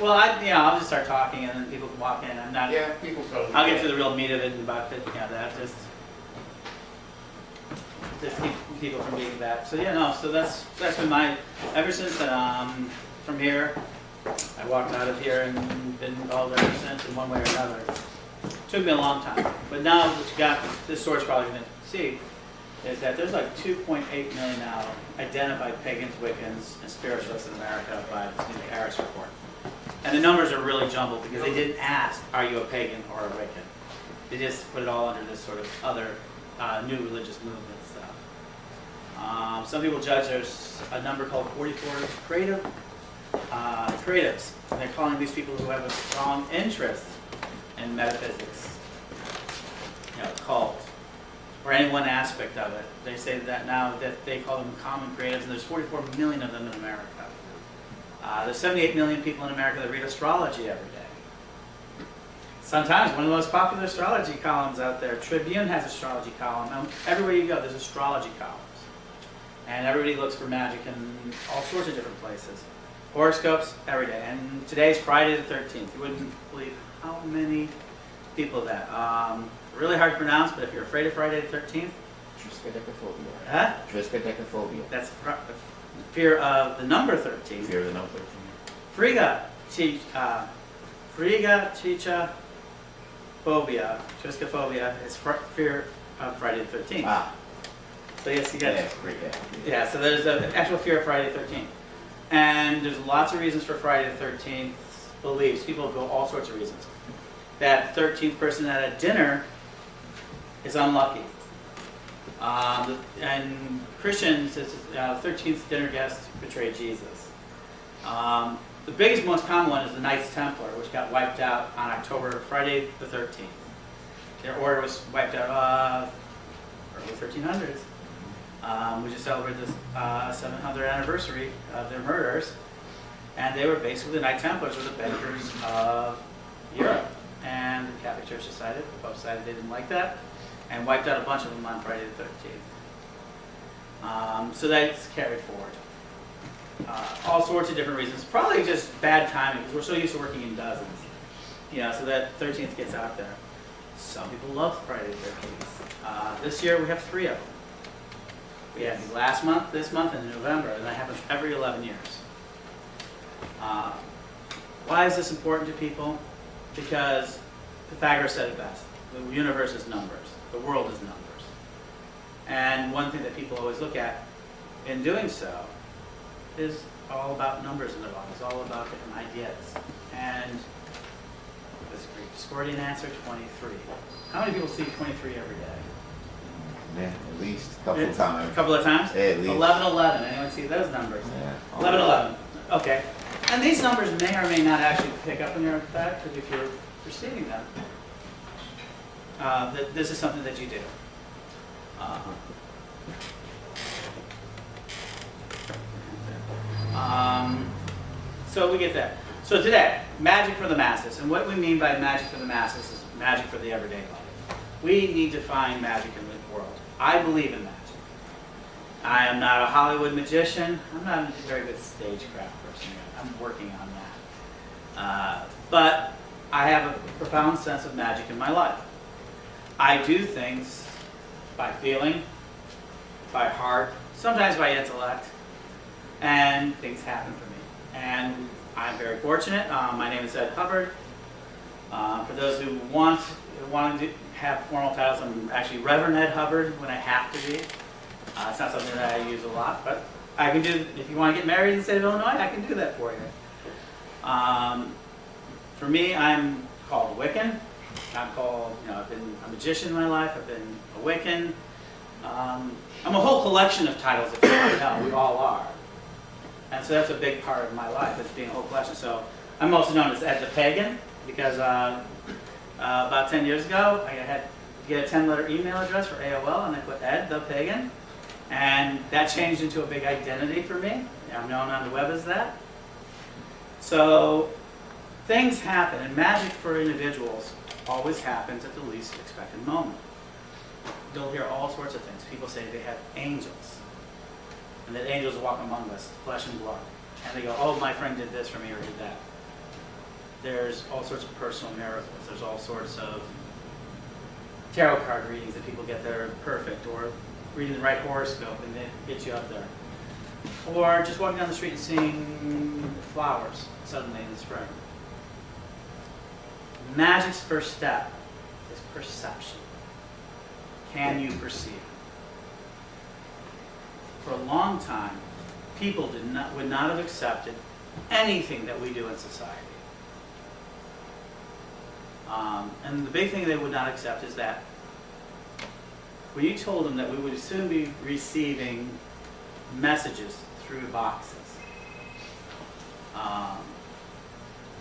Well, I'll just start talking, and then people can walk in. I'm not. Yeah, people totally. I'll get to the real meat of it in about 50. That just keep people from being that. So yeah, no. So that's been my ever since from here. I walked out of here and been involved ever since in one way or another. Took me a long time, but now what you got, this source probably going to see, is that there's like 2.8 million now identified pagans, Wiccans, and spiritualists in America by the Harris report. And the numbers are really jumbled because they didn't ask, are you a pagan or a Wiccan? They just put it all under this sort of other new religious movement stuff. Some people judge there's a number called 44 creatives. And they're calling these people who have a strong interest in metaphysics, occult, or any one aspect of it. They say that now that they call them common creatives, and there's 44 million of them in America. There's 78 million people in America that read astrology every day. Sometimes one of the most popular astrology columns out there, Tribune has an astrology column. Now, everywhere you go, there's astrology columns. And everybody looks for magic in all sorts of different places. Horoscopes every day. And today's Friday the 13th. You wouldn't believe how many people that. Really hard to pronounce, but if you're afraid of Friday the 13th. Triskaidekaphobia. Huh? Triskaidekaphobia. That's fear of the number 13. Fear of the number 13. Friga chicha phobia. Triskaphobia is fear of Friday the 13th. Ah. So yes, you get it. Yeah. Yeah, so there's an actual fear of Friday the 13th. And there's lots of reasons for Friday the 13th beliefs. People go all sorts of reasons. That 13th person at a dinner is unlucky. And Christians, it's 13th dinner guest betrayed Jesus. The biggest, most common one is the Knights Templar, which got wiped out on Friday the 13th. Their order was wiped out early 1300s. We just celebrated this 700th anniversary of their murders. And they were basically, the Knight Templars were the bankers of Europe. And the Catholic Church decided, the Pope decided they didn't like that, and wiped out a bunch of them on Friday the 13th. So that's carried forward. All sorts of different reasons. Probably just bad timing, because we're so used to working in dozens. So that 13th gets out there. Some people love Friday the 13th. This year we have 3 of them. We had last month, this month, and in November, and that happens every 11 years. Why is this important to people? Because Pythagoras said it best. The universe is numbers. The world is numbers. And one thing that people always look at in doing so is all about numbers in their lives. It's all about different ideas. And this Greek Discordian answer, 23. How many people see 23 every day? Yeah, at least a couple of times. A couple of times? Yeah, at least. 1111. Anyone see those numbers? Yeah. 1111. Okay. And these numbers may or may not actually pick up in your effect if you're receiving them. This is something that you do. So we get that. So today, Magick for the Masses. And what we mean by Magick for the Masses is magic for the everyday life. We need to find magic in the world. I believe in magic. I am not a Hollywood magician. I'm not a very good stagecraft person. I'm working on that. But I have a profound sense of magic in my life. I do things by feeling, by heart, sometimes by intellect, and things happen for me. And I'm very fortunate. My name is Ed Hubbard. For those who want to have formal titles, I'm actually Reverend Ed Hubbard when I have to be. It's not something that I use a lot, but I can do, if you want to get married in the state of Illinois, I can do that for you. For me, I'm called a Wiccan. I'm called, I've been a magician in my life. I've been a Wiccan. I'm a whole collection of titles, if you want to know. We all are. And so that's a big part of my life, is being a whole collection. So I'm also known as Ed the Pagan, because about 10 years ago, I had to get a 10-letter email address for AOL, and I put Ed the Pagan. And that changed into a big identity for me. I'm known on the web as that. So things happen, and magic for individuals always happens at the least expected moment. You'll hear all sorts of things. People say they have angels, and that angels walk among us, flesh and blood. And they go, oh, my friend did this for me or did that. There's all sorts of personal miracles. There's all sorts of tarot card readings that people get that are perfect, or reading the right horoscope and it gets you up there. Or just walking down the street and seeing flowers suddenly in the spring. Magic's first step is perception. Can you perceive? For a long time, people would not have accepted anything that we do in society. And the big thing they would not accept is that when you told them that we would soon be receiving messages through boxes,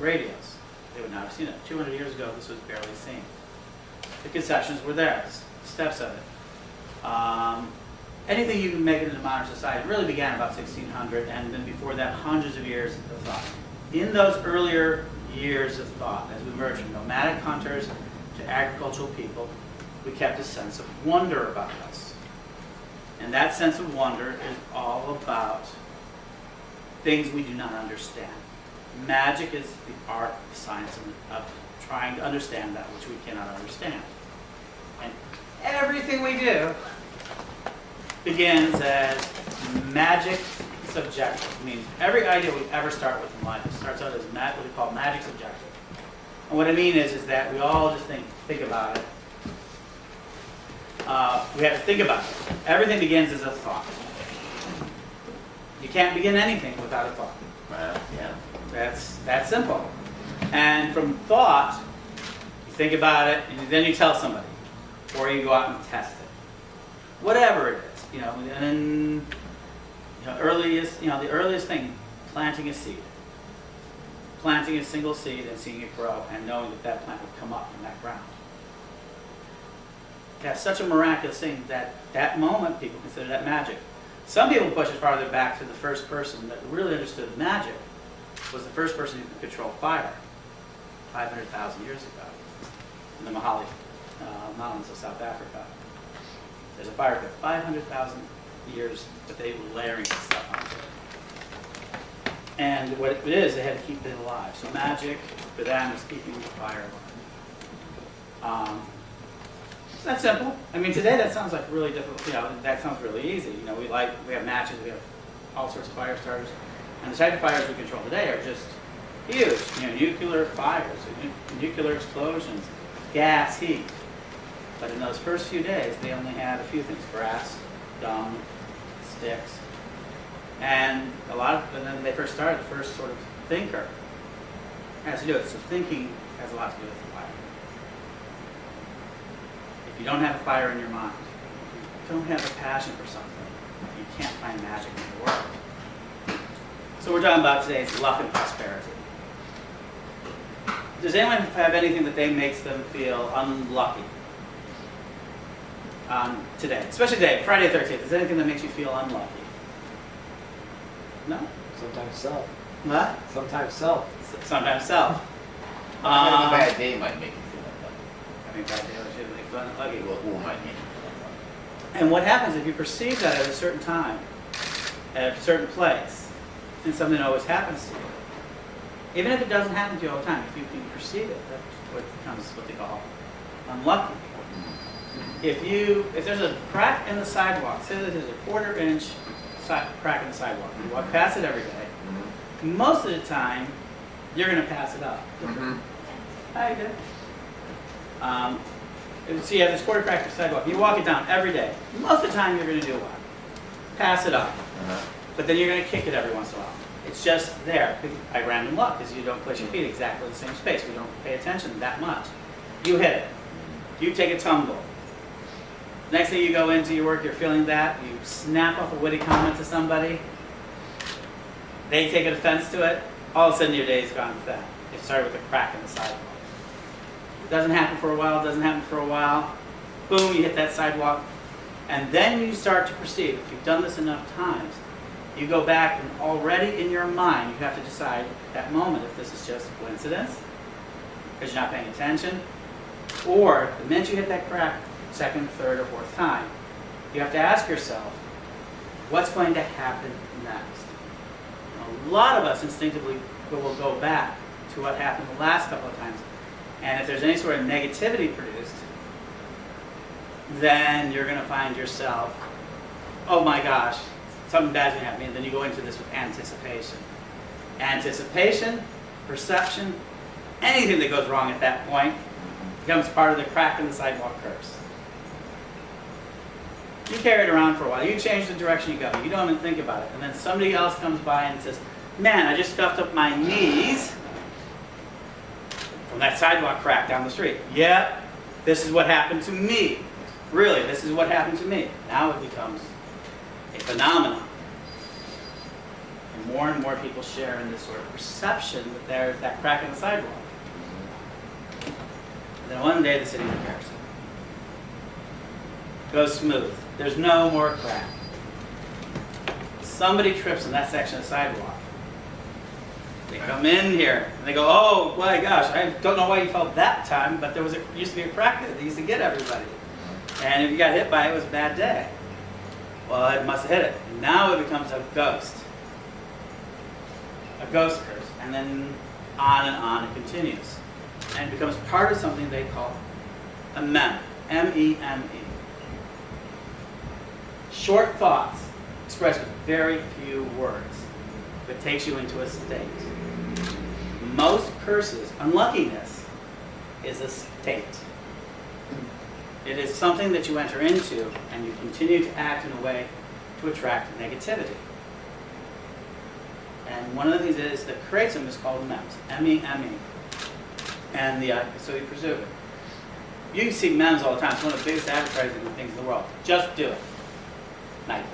radios, they would not have seen it. 200 years ago, this was barely seen. The conceptions were there, the steps of it. Anything you can make it into modern society really began about 1600, and then before that, hundreds of years of thought. In those earlier years of thought, as we merged from nomadic hunters to agricultural people, we kept a sense of wonder about us. And that sense of wonder is all about things we do not understand. Magic is the art, the science of trying to understand that which we cannot understand. And everything we do begins as magic subjective. It means every idea we ever start with in life starts out as what we call magic subjective. And what I mean is that we all just think about it. We have to think about it. Everything begins as a thought. You can't begin anything without a thought. Yeah. That's that simple. And from thought, you think about it, and then you tell somebody, or you go out and test it. Whatever it is, and then the earliest thing, planting a seed, planting a single seed and seeing it grow, and knowing that that plant would come up from that ground. That's such a miraculous thing that that moment people consider that magic. Some people push it farther back to the first person that really understood magic was the first person who could control fire 500,000 years ago in the Mahali Mountains of South Africa. There's a fire pit 500,000 years that they were layering stuff onto it. And what it is, they had to keep it alive. So magic for them is keeping the fire alive. It's that simple. I mean, today that sounds like really difficult. That sounds really easy. We have matches, we have all sorts of fire starters, and the type of fires we control today are just huge. Nuclear fires, nuclear explosions, gas, heat. But in those first few days, they only had a few things: grass, dung, sticks, and when they first started, the first sort of thinker has to do it. So thinking has a lot to do with fire. If you don't have a fire in your mind, if you don't have a passion for something, you can't find magic in the world. So we're talking about today's luck and prosperity. Does anyone have anything that makes them feel unlucky today? Especially today, Friday the 13th. Is there anything that makes you feel unlucky? No? Sometimes self. What? Sometimes self. Sometimes self. Having a bad day might make you feel unlucky. Having a bad day should make you unlucky. Who might make you feel unlucky? And what happens if you perceive that at a certain time, at a certain place, and something always happens to you? Even if it doesn't happen to you all the time, if you can perceive it, that's what becomes what they call unlucky. If there's a crack in the sidewalk, say that there's a 1/4 inch crack in the sidewalk, you walk past it every day, most of the time, you're going to pass it up. Hi, good. So you have this 1/4 crack in the sidewalk, you walk it down every day. Most of the time, you're going to do what? Pass it up. But then you're going to kick it every once in a while. It's just there by random luck, because you don't place your feet exactly in the same space. We don't pay attention that much. You hit it. You take a tumble. Next thing you go into your work, you're feeling that. You snap off a witty comment to somebody. They take an offense to it. All of a sudden, your day is gone with that. It started with a crack in the sidewalk. It doesn't happen for a while. It doesn't happen for a while. Boom, you hit that sidewalk. And then you start to perceive, if you've done this enough times, you go back and already in your mind, you have to decide at that moment if this is just a coincidence, because you're not paying attention, or the minute you hit that crack, second, third, or fourth time, you have to ask yourself, what's going to happen next? And a lot of us instinctively will go back to what happened the last couple of times. And if there's any sort of negativity produced, then you're going to find yourself, oh my gosh, something bad's going to happen. And then you go into this with anticipation. Anticipation, perception, anything that goes wrong at that point becomes part of the crack in the sidewalk curse. You carry it around for a while. You change the direction you go. You don't even think about it. And then somebody else comes by and says, man, I just stuffed up my knees from that sidewalk crack down the street. Yep, this is what happened to me. Really, this is what happened to me. Now it becomes a phenomenon. And more people share in this sort of perception that there's that crack in the sidewalk. And then one day the city repairs it. Goes smooth. There's no more crack. Somebody trips in that section of the sidewalk. They come in here and they go, oh my gosh, I don't know why you felt that time, but there used to be a crack there that used to get everybody. And if you got hit by it, it was a bad day. Well, it must have hit it. And now it becomes a ghost. A ghost curse. And then on it continues. And it becomes part of something they call a meme. M-E-M-E. Short thoughts expressed with very few words, but takes you into a state. Most curses, unluckiness, is a state. It is something that you enter into and you continue to act in a way to attract negativity. And one of the things that creates them is called memes. M-E-M-E. And so you pursue it. You can see memes all the time. It's one of the biggest advertising things in the world. Just do it. Nike.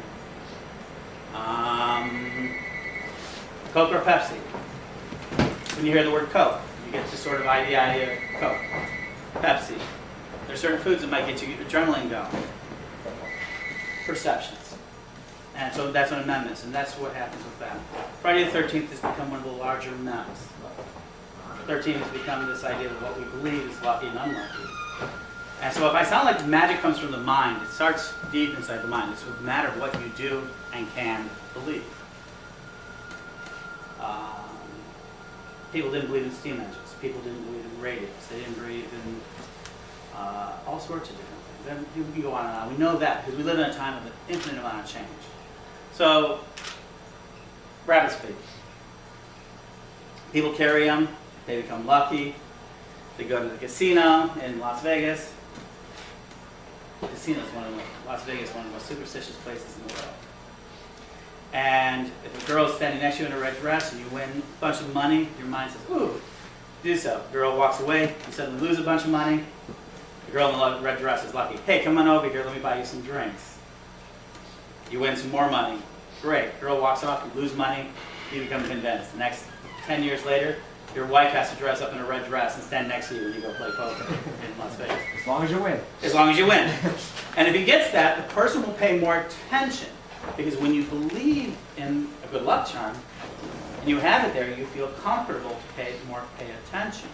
Coke or Pepsi. When you hear the word Coke, you get this sort of idea of Coke. Pepsi. There are certain foods that might get you adrenaline going. Perceptions. And so that's what a meme is, and that's what happens with that. Friday the 13th has become one of the larger memes. 13 has become this idea of what we believe is lucky and unlucky. And so if I sound like magic comes from the mind, it starts deep inside the mind. It's a matter of what you do and can believe. People didn't believe in steam engines. People didn't believe in radios. They didn't believe in all sorts of different things. Then you can go on and on. We know that because we live in a time of an infinite amount of change. So, rabbit's feet. People carry them. They become lucky. They go to the casino in Las Vegas. The casino is Las Vegas is one of the most superstitious places in the world. And if a girl is standing next to you in a red dress and you win a bunch of money, your mind says, ooh, do so. The girl walks away, you suddenly lose a bunch of money. The girl in the red dress is lucky. Hey, come on over here, let me buy you some drinks. You win some more money. Great. Girl walks off, you lose money, you become convinced. The next 10 years later, your wife has to dress up in a red dress and stand next to you when you go play poker in Las Vegas. As long as you win. As long as you win. And if he gets that, the person will pay more attention. Because when you believe in a good luck charm, and you have it there, you feel comfortable to pay attention.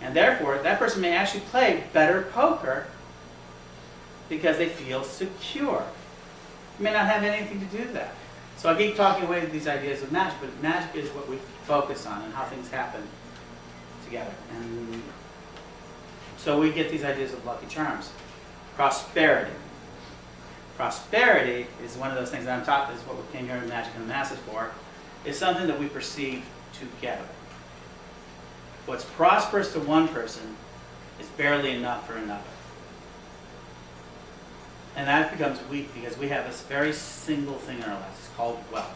And therefore, that person may actually play better poker because they feel secure. You may not have anything to do with that. So I keep talking away these ideas of magic, but magic is what we focus on and how things happen together. And so we get these ideas of lucky charms. Prosperity. Prosperity is one of those things that I'm taught, is what we came here in Magick for the Masses for, is something that we perceive together. What's prosperous to one person is barely enough for another. And that becomes weak because we have this very single thing in our lives. It's called wealth.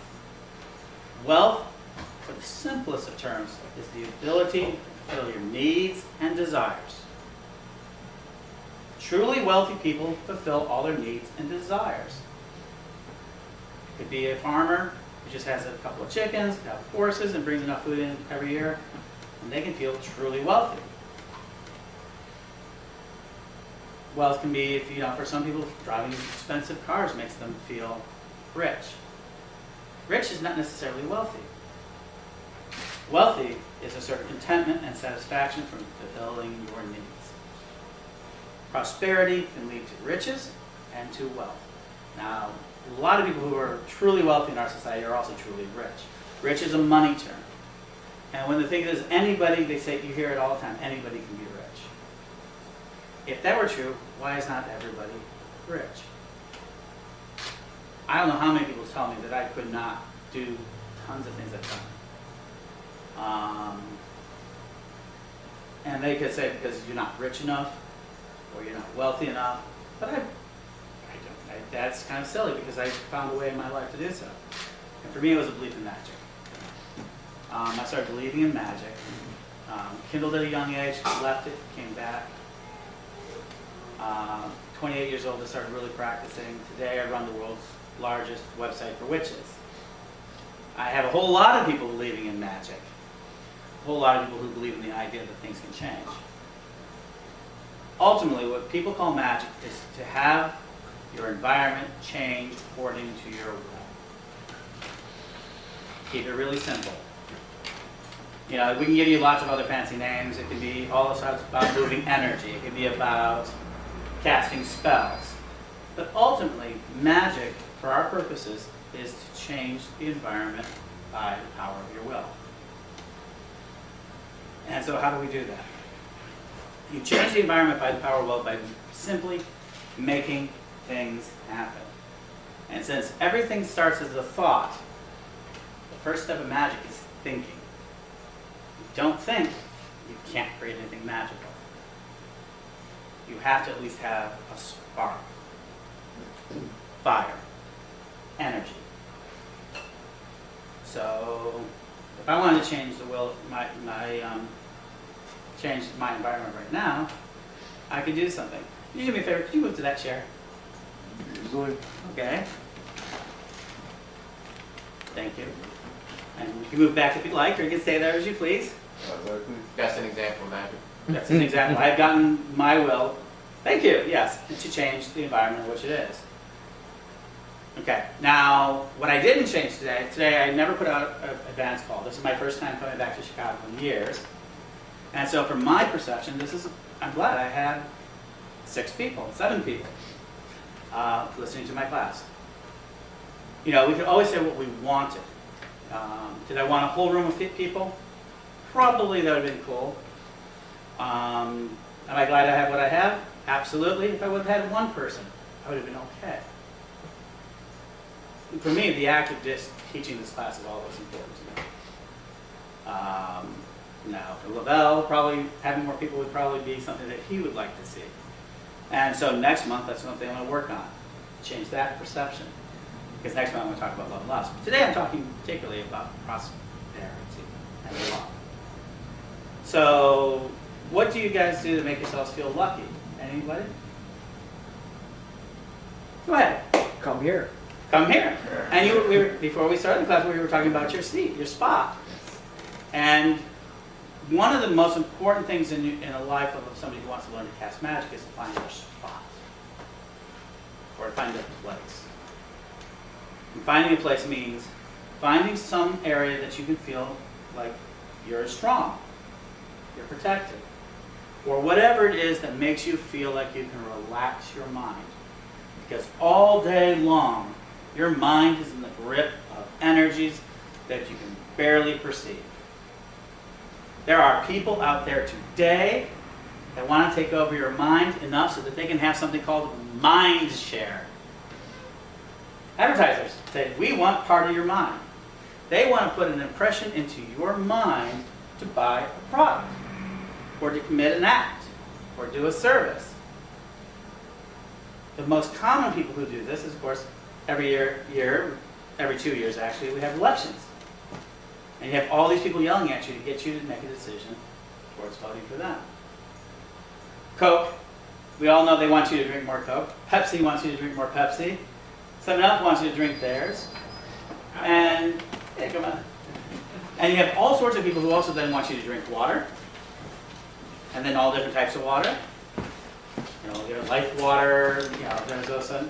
Wealth, for the simplest of terms, is the ability to fulfill your needs and desires. Truly wealthy people fulfill all their needs and desires. It could be a farmer who just has a couple of chickens, a couple of horses, and brings enough food in every year, and they can feel truly wealthy. Wealth can be, for some people, driving expensive cars makes them feel rich. Rich is not necessarily wealthy. Wealthy is a certain contentment and satisfaction from fulfilling your needs. Prosperity can lead to riches and to wealth. Now, a lot of people who are truly wealthy in our society are also truly rich. Rich is a money term. And when the thing is, anybody, they say, you hear it all the time, anybody can be rich. If that were true, why is not everybody rich? I don't know how many people tell me that I could not do tons of things I've done. And they could say because you're not rich enough or you're not wealthy enough. But I don't. That's kind of silly because I found a way in my life to do so. And for me, it was a belief in magic. I started believing in magic. Kindled at a young age, left it, came back. 28 years old, I started really practicing. Today, I run the world's largest website for witches. I have a whole lot of people believing in magic. A whole lot of people who believe in the idea that things can change. Ultimately, what people call magic is to have your environment change according to your will. Keep it really simple. You know, we can give you lots of other fancy names. It can be all about moving energy. It can be about casting spells. But ultimately, magic, for our purposes, is to change the environment by the power of your will. And so how do we do that? You change the environment by the power of will by simply making things happen. And since everything starts as a thought, the first step of magic is thinking. You don't think, you can't create anything magical. You have to at least have a spark, fire, energy. So, if I wanted to change the will, change my environment right now, I could do something. Can you do me a favor? Could you move to that chair? Usually. Okay. Thank you. And you can move back if you'd like, or you can stay there as you please. That's an example of magic. That's an example. I've gotten my will. Thank you. Yes, to change the environment in which it is. Okay. Now, what I didn't change today I never put out an advance call. This is my first time coming back to Chicago in years. And so from my perception, I'm glad I had 7 people listening to my class. You know, we could always say what we wanted. Did I want a whole room of people? Probably that would have been cool. Am I glad I have what I have? Absolutely. If I would have had one person, I would have been okay. For me, the act of just teaching this class is always important to me. Now, for Lavelle, probably having more people would probably be something that he would like to see. And so next month, that's something I want to work on. Change that perception. Because next month I'm going to talk about love and lust. But today I'm talking particularly about prosperity and love. So, what do you guys do to make yourselves feel lucky? Anybody? Go ahead. Come here. Come here. And before we started the class, we were talking about your seat, your spot. And one of the most important things in a life of somebody who wants to learn to cast magic is to find their spot. Or to find their place. And finding a place means finding some area that you can feel like you're strong, you're protected, or whatever it is that makes you feel like you can relax your mind. Because all day long, your mind is in the grip of energies that you can barely perceive. There are people out there today that want to take over your mind enough so that they can have something called mind share. Advertisers say, we want part of your mind. They want to put an impression into your mind to buy a product, or to commit an act, or do a service. The most common people who do this is, of course, every 2 years actually, we have elections. And you have all these people yelling at you to get you to make a decision towards voting for them. Coke, we all know they want you to drink more Coke. Pepsi wants you to drink more Pepsi. 7-Up wants you to drink theirs. And, yeah, come on. And you have all sorts of people who also then want you to drink water. And then all different types of water. You know, there's life water, you know, there's also.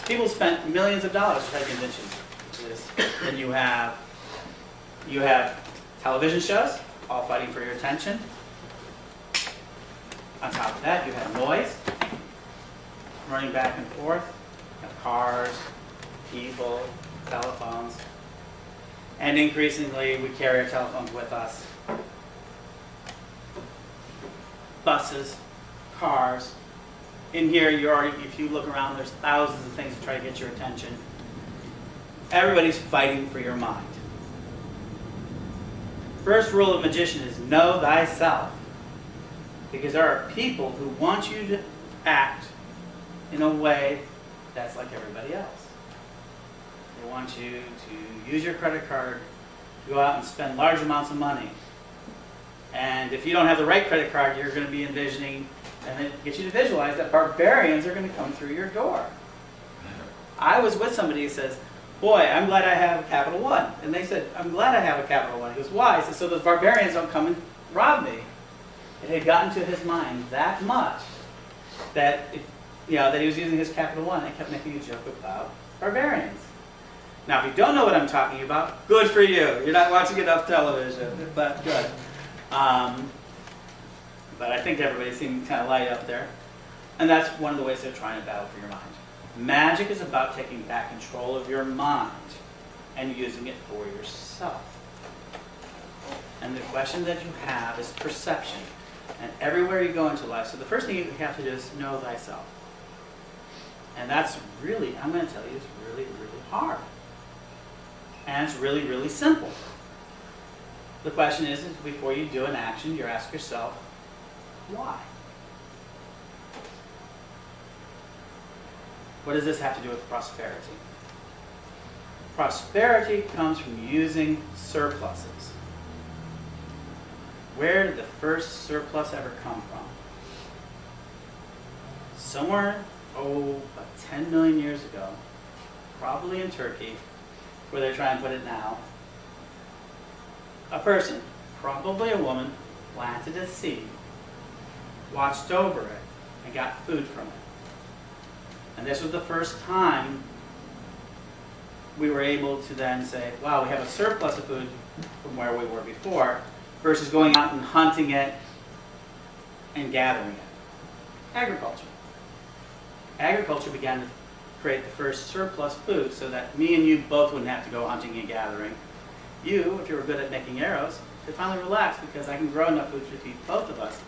People spent millions of dollars to try to convince you to this. And you have television shows, all fighting for your attention. On top of that, you have noise, running back and forth. You have cars, people, telephones. And increasingly, we carry our telephones with us. buses, cars. In here, if you look around, there's thousands of things to try to get your attention. Everybody's fighting for your mind. First rule of magician is know thyself. Because there are people who want you to act in a way that's like everybody else. They want you to use your credit card to go out and spend large amounts of money. And if you don't have the right credit card, you're going to be envisioning, and it gets you to visualize that barbarians are going to come through your door. I was with somebody who says, boy, I'm glad I have Capital One. And they said, I'm glad I have a Capital One. He goes, why? I said, so those barbarians don't come and rob me. It had gotten to his mind that much that, that he was using his Capital One and kept making a joke about barbarians. Now, if you don't know what I'm talking about, good for you. You're not watching enough television, but good. But I think everybody seemed kind of light up there. And that's one of the ways they're trying to battle for your mind. Magic is about taking back control of your mind and using it for yourself. And the question that you have is perception. And everywhere you go into life, so the first thing you have to do is know thyself. And that's really, I'm going to tell you, it's really, really hard. And it's really, really simple. The question is before you do an action, you ask yourself, why? What does this have to do with prosperity? Prosperity comes from using surpluses. Where did the first surplus ever come from? Somewhere, about 10 million years ago, probably in Turkey, where they're trying to put it now. A person, probably a woman, planted a seed, watched over it, and got food from it. And this was the first time we were able to then say, wow, we have a surplus of food from where we were before, versus going out and hunting it and gathering it. Agriculture. Agriculture began to create the first surplus food so that me and you both wouldn't have to go hunting and gathering. You, if you were good at making arrows, could finally relax because I can grow enough food to feed both of us.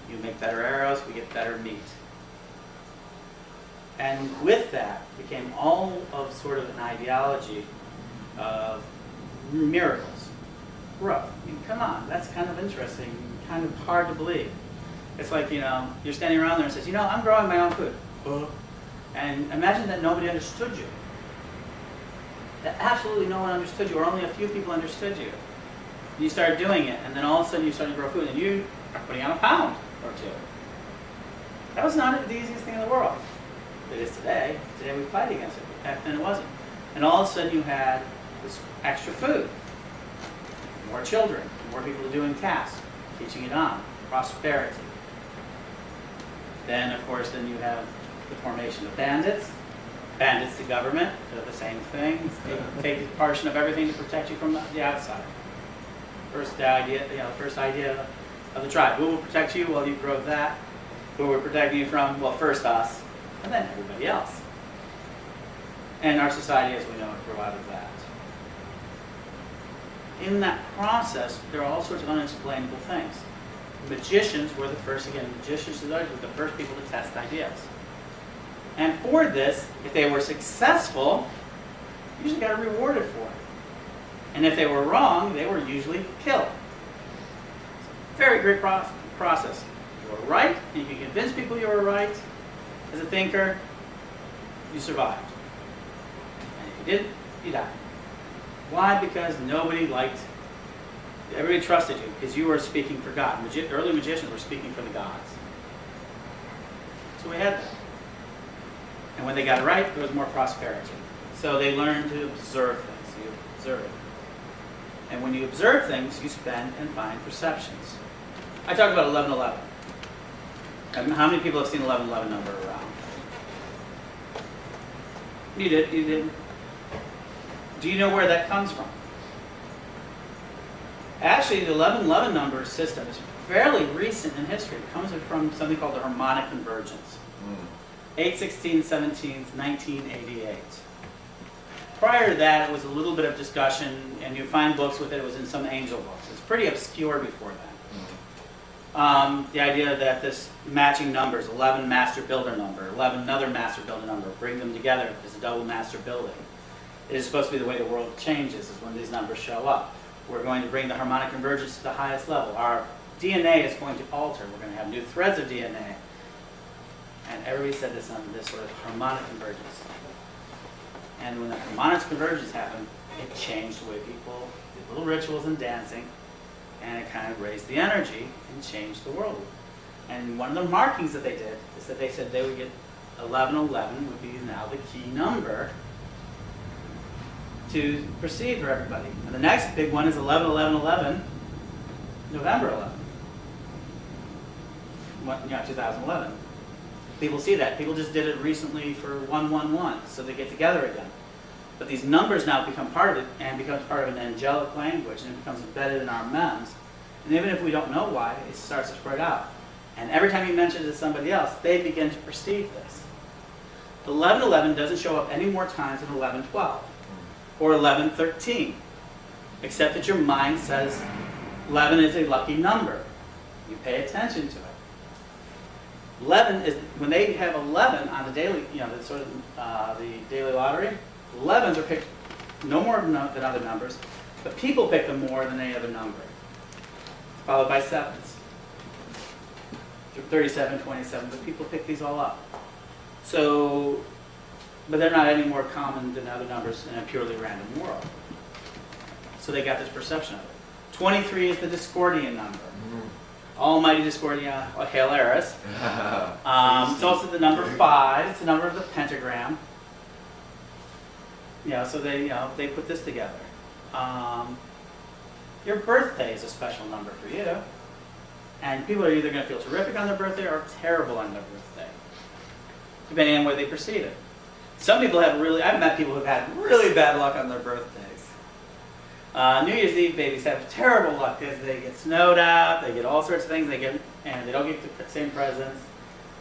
You make better arrows, we get better meat. And with that became all of sort of an ideology of miracles, growth. I mean, come on, that's kind of interesting, kind of hard to believe. It's like, you're standing around there and says, I'm growing my own food. And imagine that nobody understood you. That absolutely no one understood you, or only a few people understood you. And you started doing it, and then all of a sudden you started to grow food, and you are putting on a pound or two. That was not the easiest thing in the world. It is today. Today we fight against it, but back then it wasn't. And all of a sudden you had this extra food. More children, more people doing tasks, teaching it on, prosperity. Then, of course, then you have the formation of bandits. Bandits to government, they're the same thing. They take a portion of everything to protect you from the outside. First idea of the tribe. Who will protect you? Well, you grow that. Who we're protecting you from? Well, first us, and then everybody else. And our society, as we know it, grew out of that. In that process, there are all sorts of unexplainable things. Magicians were the first, magicians were the first people to test ideas. And for this, if they were successful, usually got rewarded for it. And if they were wrong, they were usually killed. Very great process. You were right, and you can convince people you were right. As a thinker, you survived. And if you didn't, you died. Why? Because nobody liked, everybody trusted you, because you were speaking for God. Early magicians were speaking for the gods. So we had that. And when they got it right, there was more prosperity. So they learned to observe things. You observe it. And when you observe things, you spend and find perceptions. I talked about 1111. And how many people have seen 1111 number around? You did. You did. Do you know where that comes from? Actually, the 1111 number system is fairly recent in history. It comes from something called the harmonic convergence. 8/16/17, 1988. Prior to that, it was a little bit of discussion, and you find books with it. It was in some angel books. It's pretty obscure before that. The idea that this matching numbers, 11 master builder number, 11 another master builder number, bring them together as a double master building. It is supposed to be the way the world changes, is when these numbers show up. We're going to bring the harmonic convergence to the highest level. Our DNA is going to alter. We're going to have new threads of DNA. And everybody said this on this sort of harmonic convergence. And when the harmonic convergence happened, it changed the way people did little rituals and dancing, and it kind of raised the energy and changed the world. And one of the markings that they did is that they said they would get 1111 would be now the key number to proceed for everybody. And the next big one is 111111, November 11, 2011. People see that. People just did it recently for 111, so they get together again. But these numbers now become part of it, and becomes part of an angelic language, and it becomes embedded in our memes. And even if we don't know why, it starts to spread out. And every time you mention it to somebody else, they begin to perceive this. 1111 doesn't show up any more times than 1112 or 1113, except that your mind says 11 is a lucky number. You pay attention to it. 11 is when they have 11 on the daily, the sort of the daily lottery. 11s are picked no more than other numbers, but people pick them more than any other number, followed by 7s. 37, 27, but people pick these all up. So, but they're not any more common than other numbers in a purely random world. So they got this perception of it. 23 is the Discordian number. Almighty Discordia, or Hail Eris. It's also the number 5. It's the number of the pentagram. So they put this together. Your birthday is a special number for you. And people are either going to feel terrific on their birthday or terrible on their birthday, depending on where they perceive it. Some people have I've met people who've had really bad luck on their birthdays. New Year's Eve babies have terrible luck because they get snowed out, they get all sorts of things, and they don't get the same presents.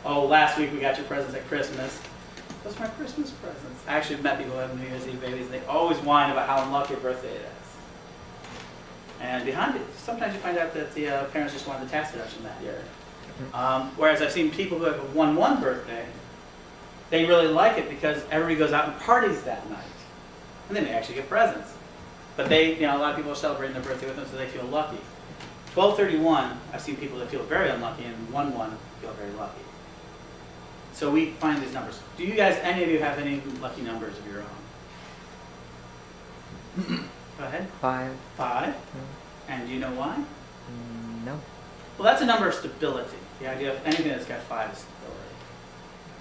Oh, last week we got your presents at Christmas. Those are my Christmas presents. I actually met people who have New Year's Eve babies, and they always whine about how unlucky a birthday it is. And behind it, sometimes you find out that the parents just wanted the tax deduction that year. Whereas I've seen people who have a 1-1 birthday, they really like it because everybody goes out and parties that night. And they may actually get presents. But a lot of people are celebrating their birthday with them, so they feel lucky. 12/31, I've seen people that feel very unlucky, and 1/1 feel very lucky. So we find these numbers. Do you guys, any of you, have any lucky numbers of your own? Go ahead. 5. 5? And do you know why? No. Well, that's a number of stability. The idea of anything that's got 5 is stability.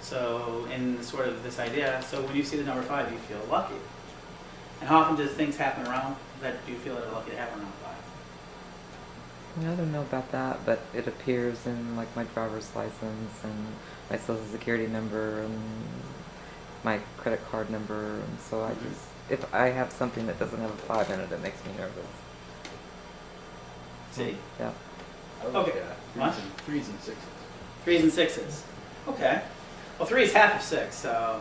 So in sort of this idea, so when you see the number 5, you feel lucky. And how often does things happen around that you feel are lucky to happen around 5? I don't know about that, but it appears in like my driver's license and my social security number and my credit card number, and so I just, if I have something that doesn't have a 5 in it, it makes me nervous. See? Yeah. Okay. What? 3s and 6s. 3s and 6s. Okay. Well, 3 is half of 6, so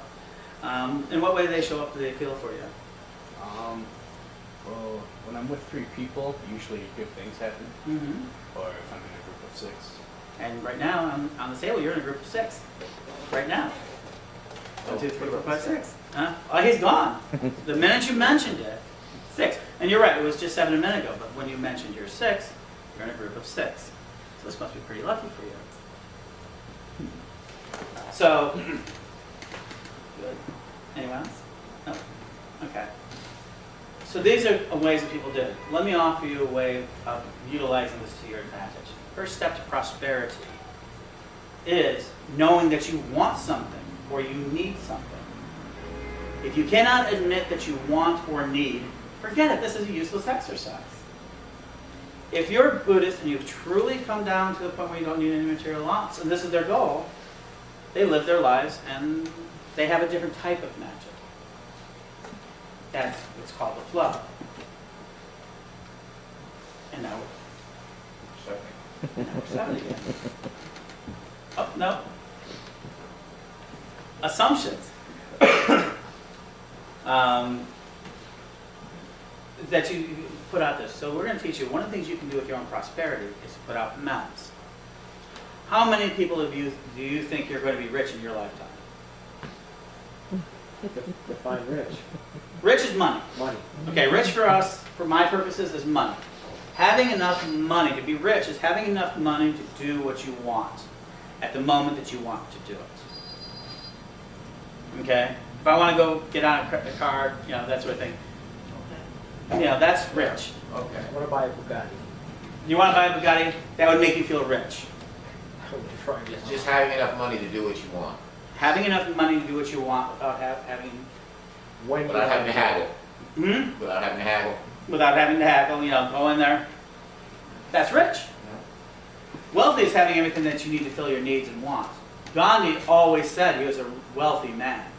in what way do they show up? Do they feel for you? Well, when I'm with 3 people, usually good things happen. Mm-hmm. Or if I'm in a group of 6. And right now, on the table, you're in a group of 6. Right now. 1, 2, 3, 4, 5, 6. Huh? Oh, he's gone. The minute you mentioned it, 6. And you're right, it was just 7 a minute ago, but when you mentioned you're 6, you're in a group of 6. So this must be pretty lucky for you. So, good. Anyone else? No? Okay. So these are ways that people do it. Let me offer you a way of utilizing this to your advantage. First step to prosperity is knowing that you want something or you need something. If you cannot admit that you want or need, forget it. This is a useless exercise. If you're a Buddhist and you've truly come down to the point where you don't need any material loss, and this is their goal, they live their lives and they have a different type of magic. That's what's called the flow. And now we're 7 again. Oh, no. Assumptions. That you put out there. So we're going to teach you one of the things you can do with your own prosperity is to put out mounts. How many people do you think you're going to be rich in your lifetime? Define rich. Rich is money. Money. Okay, rich for us, for my purposes, is money. Having enough money to be rich is having enough money to do what you want at the moment that you want to do it. Okay? If I want to go get on a car, you know, that sort of thing. You know, that's rich. Okay. I want to buy a Bugatti. You want to buy a Bugatti? That would make you feel rich. I would try it. It's just having enough money to do what you want. Having enough money to do what you want without having... When Without having to haggle. Hmm? Without having to haggle. Without having to haggle, you know, go in there. That's rich. Wealthy is having everything that you need to fill your needs and wants. Gandhi always said he was a wealthy man.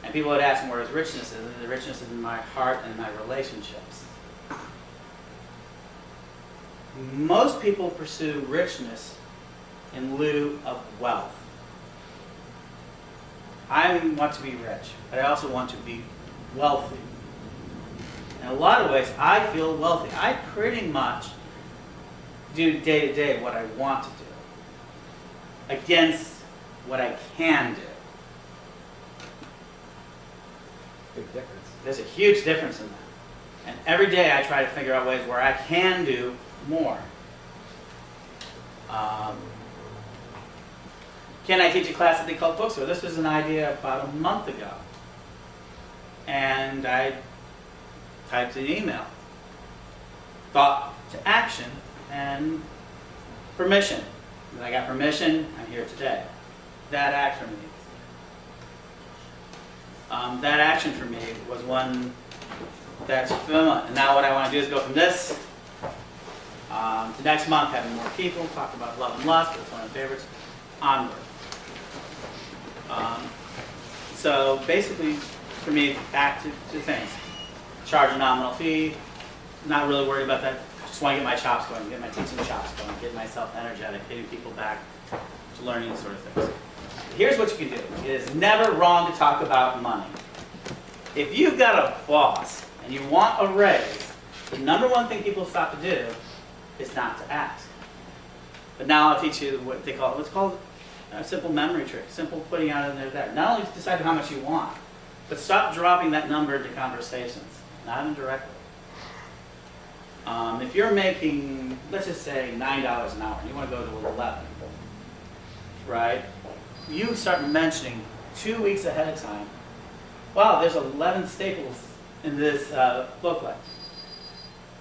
And people would ask him where his richness is. And the richness is in my heart and my relationships. Most people pursue richness in lieu of wealth. I want to be rich, but I also want to be wealthy. In a lot of ways, I feel wealthy. I pretty much do day to day what I want to do against what I can do. Big difference. There's a huge difference in that. And every day I try to figure out ways where I can do more. Can I teach a class at the Occult Bookstore? This was an idea about a month ago. And I typed an email. Thought to action and permission. And I got permission, I'm here today. That act for me. That action for me was one that's fulfillment. And now what I want to do is go from this to next month, having more people, talk about love and lust, that's one of my favorites, onward. So basically, for me, back to things. Charge a nominal fee, not really worried about that. Just want to get my chops going, get my teaching chops going, get myself energetic, getting people back to learning these sort of things. Here's what you can do. It is never wrong to talk about money. If you've got a boss and you want a raise, the number one thing people stop to do is not to ask. But now I'll teach you what they call, what's called a simple memory trick, simple putting out in there. Not only decide how much you want, but stop dropping that number into conversations, not indirectly. If you're making, let's just say $9 an hour, and you want to go to 11, right? You start mentioning 2 weeks ahead of time, wow, there's 11 staples in this booklet.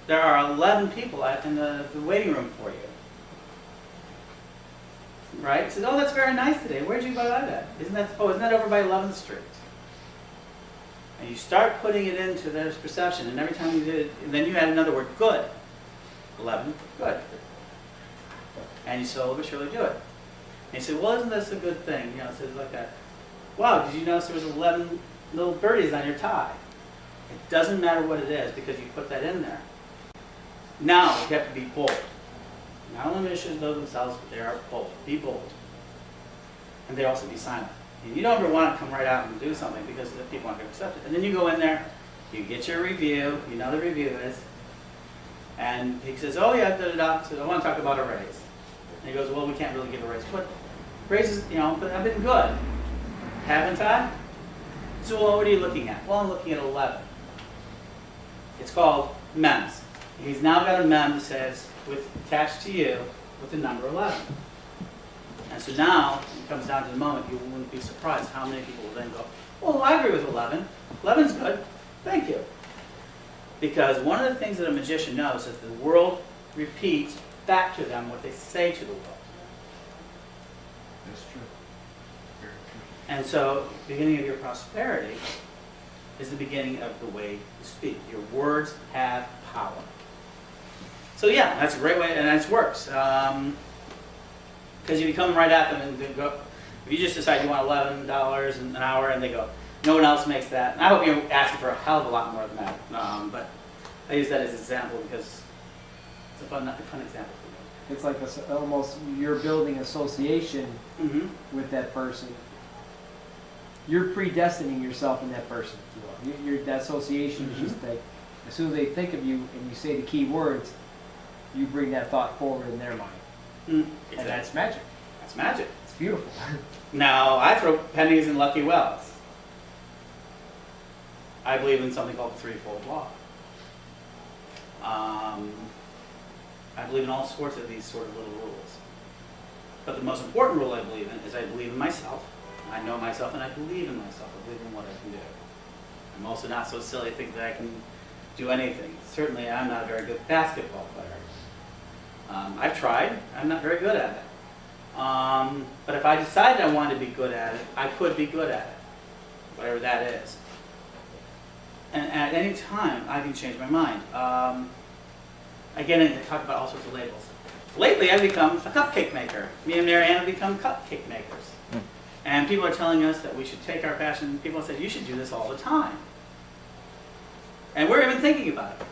There are 11 people in the waiting room for you. Right? He says, oh, that's very nice today. Where'd you buy that? Isn't that over by 11th Street? And you start putting it into their perception, and every time you did it, and then you add another word, good. 11, good. And you slowly but surely do it. And you say, well, isn't this a good thing? You know, it says like that. Wow, did you notice there was 11 little birdies on your tie? It doesn't matter what it is because you put that in there. Now you have to be bold. Not only issues know themselves, but they are bold. Be bold. And they also be silent. And you don't ever want to come right out and do something because the people aren't going to accept it. And then you go in there, you get your review, you know the review is, and he says, oh yeah, da-da-da. So I want to talk about a raise. And he goes, well, we can't really give a raise. But raises, you know, but I've been good. Haven't I? So well, what are you looking at? Well, I'm looking at 11. It's called MEMS. He's now got a mem that says, attached to you with the number 11. And so now, it comes down to the moment, you wouldn't be surprised how many people will then go, well, I agree with 11. 11's good. Thank you. Because one of the things that a magician knows is the world repeats back to them what they say to the world. That's true. Very true. And so, the beginning of your prosperity is the beginning of the way you speak. Your words have power. So yeah, that's a great way, and it works. Because you come right at them and they go, if you just decide you want $11 an hour, and they go, no one else makes that. And I hope you're asking for a hell of a lot more than that. But I use that as an example because it's a fun example for me. It's like almost you're building association Mm-hmm. with that person. You're predestining yourself in that person. That association is just like, as soon as they think of you and you say the key words, you bring that thought forward in their mind. And that's magic. That's magic. It's beautiful. Now, I throw pennies in lucky wells. I believe in something called the threefold law. I believe in all sorts of these sort of little rules. But the most important rule I believe in is I believe in myself. I know myself and I believe in myself. I believe in what I can do. I'm also not so silly to think that I can do anything. Certainly, I'm not a very good basketball player. I've tried. I'm not very good at it. But if I decided I wanted to be good at it, I could be good at it, whatever that is. And at any time, I can change my mind. Again, I talk about all sorts of labels. Lately, I've become a cupcake maker. Me and Marianne have become cupcake makers. And people are telling us that we should take our passion. People have said, you should do this all the time. And we're even thinking about it.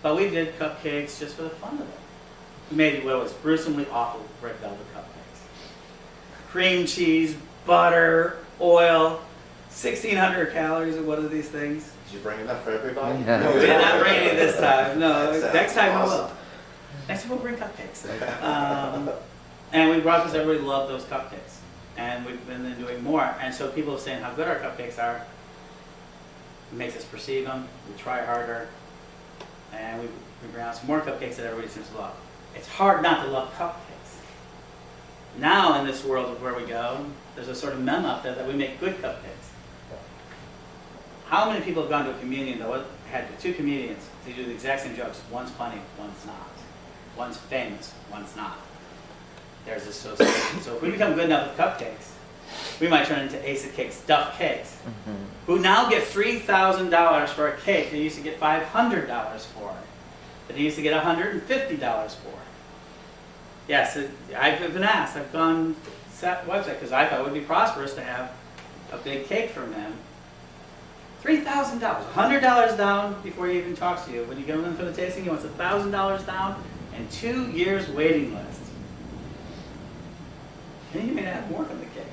But we did cupcakes just for the fun of it. We made what was gruesomely awful red velvet cupcakes. Cream cheese, butter, oil, 1,600 calories of what are these things? Did you bring enough for everybody? Yeah. No, we did not bring any this time. No, That sounds next time we awesome. will. Next time we'll bring cupcakes. And we brought this, everybody loved those cupcakes. And we've been doing more. And so people are saying how good our cupcakes are. It makes us perceive them. We try harder. And we bring out some more cupcakes that everybody seems to love. It's hard not to love cupcakes. Now in this world of where we go, there's a sort of meme out there that we make good cupcakes. How many people have gone to a communion that had two comedians to do the exact same jokes? One's funny, one's not. One's famous, one's not. There's association. So if we become good enough with cupcakes, we might turn into Ace of Cakes, Duff Cakes, who now get $3,000 for a cake they used to get $500 for, that they used to get $150 for. Yes, I've been asked. I've gone to that website because I thought it would be prosperous to have a big cake from him. $3,000, $100 down before he even talks to you. When you go in for the tasting, he wants $1,000 down and 2 years waiting list. And you may not have more than the cake.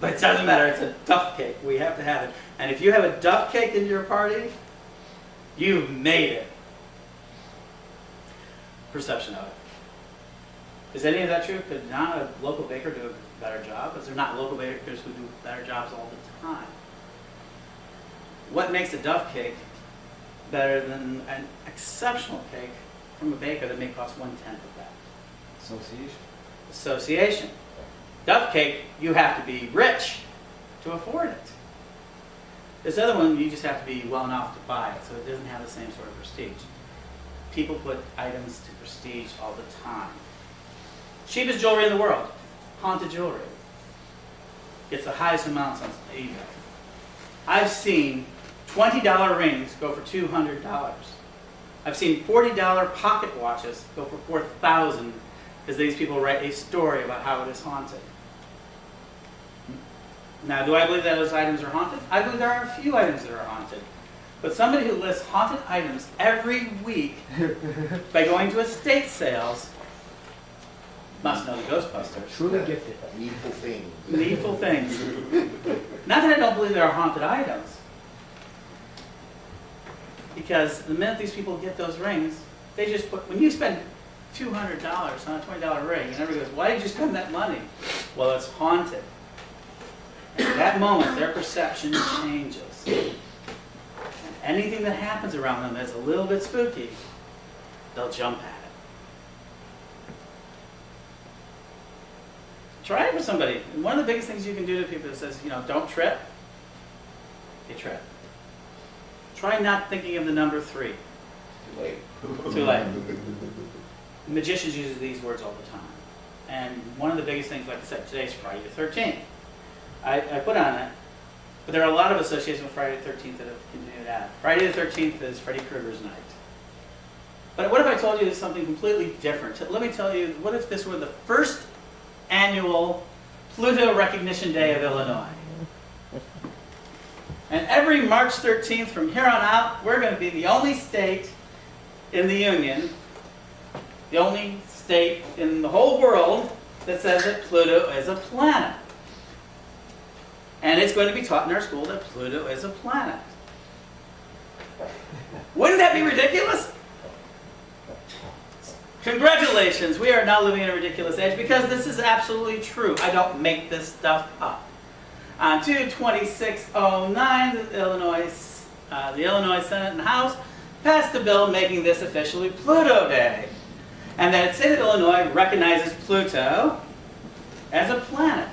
But it doesn't matter, it's a duff cake. We have to have it. And if you have a duff cake in your party, you've made it. Perception of it. Is any of that true? Could not a local baker do a better job? Is there not local bakers who do better jobs all the time? What makes a duff cake better than an exceptional cake from a baker that may cost 1/10 of that? Association. Association. Duff cake, you have to be rich to afford it. This other one, you just have to be well enough to buy it, so it doesn't have the same sort of prestige. People put items to prestige all the time. Cheapest jewelry in the world, haunted jewelry. Gets the highest amounts on eBay. I've seen $20 rings go for $200. I've seen $40 pocket watches go for $4,000 because these people write a story about how it is haunted. Now, do I believe that those items are haunted? I believe there are a few items that are haunted. But somebody who lists haunted items every week by going to estate sales must know the Ghostbusters. Truly gifted. Needful things. Needful things. Not that I don't believe there are haunted items. Because the minute these people get those rings, they just put, when you spend $200 on a $20 ring, and everybody goes, why did you spend that money? Well, it's haunted. And at that moment, their perception changes. And anything that happens around them that's a little bit spooky, they'll jump at it. Try it for somebody. And one of the biggest things you can do to people that says, don't trip, they trip. Try not thinking of the number 3. Too late. Too late. Magicians use these words all the time. And one of the biggest things, like I said, today is Friday the 13th. I put on it, but there are a lot of associations with Friday the 13th that have continued to add. Friday the 13th is Freddy Krueger's night. But what if I told you something completely different? Let me tell you, what if this were the first annual Pluto Recognition Day of Illinois? And every March 13th from here on out, we're going to be the only state in the Union, the only state in the whole world that says that Pluto is a planet. And it's going to be taught in our school that Pluto is a planet. Wouldn't that be ridiculous? Congratulations, we are now living in a ridiculous age because this is absolutely true. I don't make this stuff up. On 2/26/09, the Illinois Senate and House passed a bill making this officially Pluto Day. And that the state of Illinois recognizes Pluto as a planet.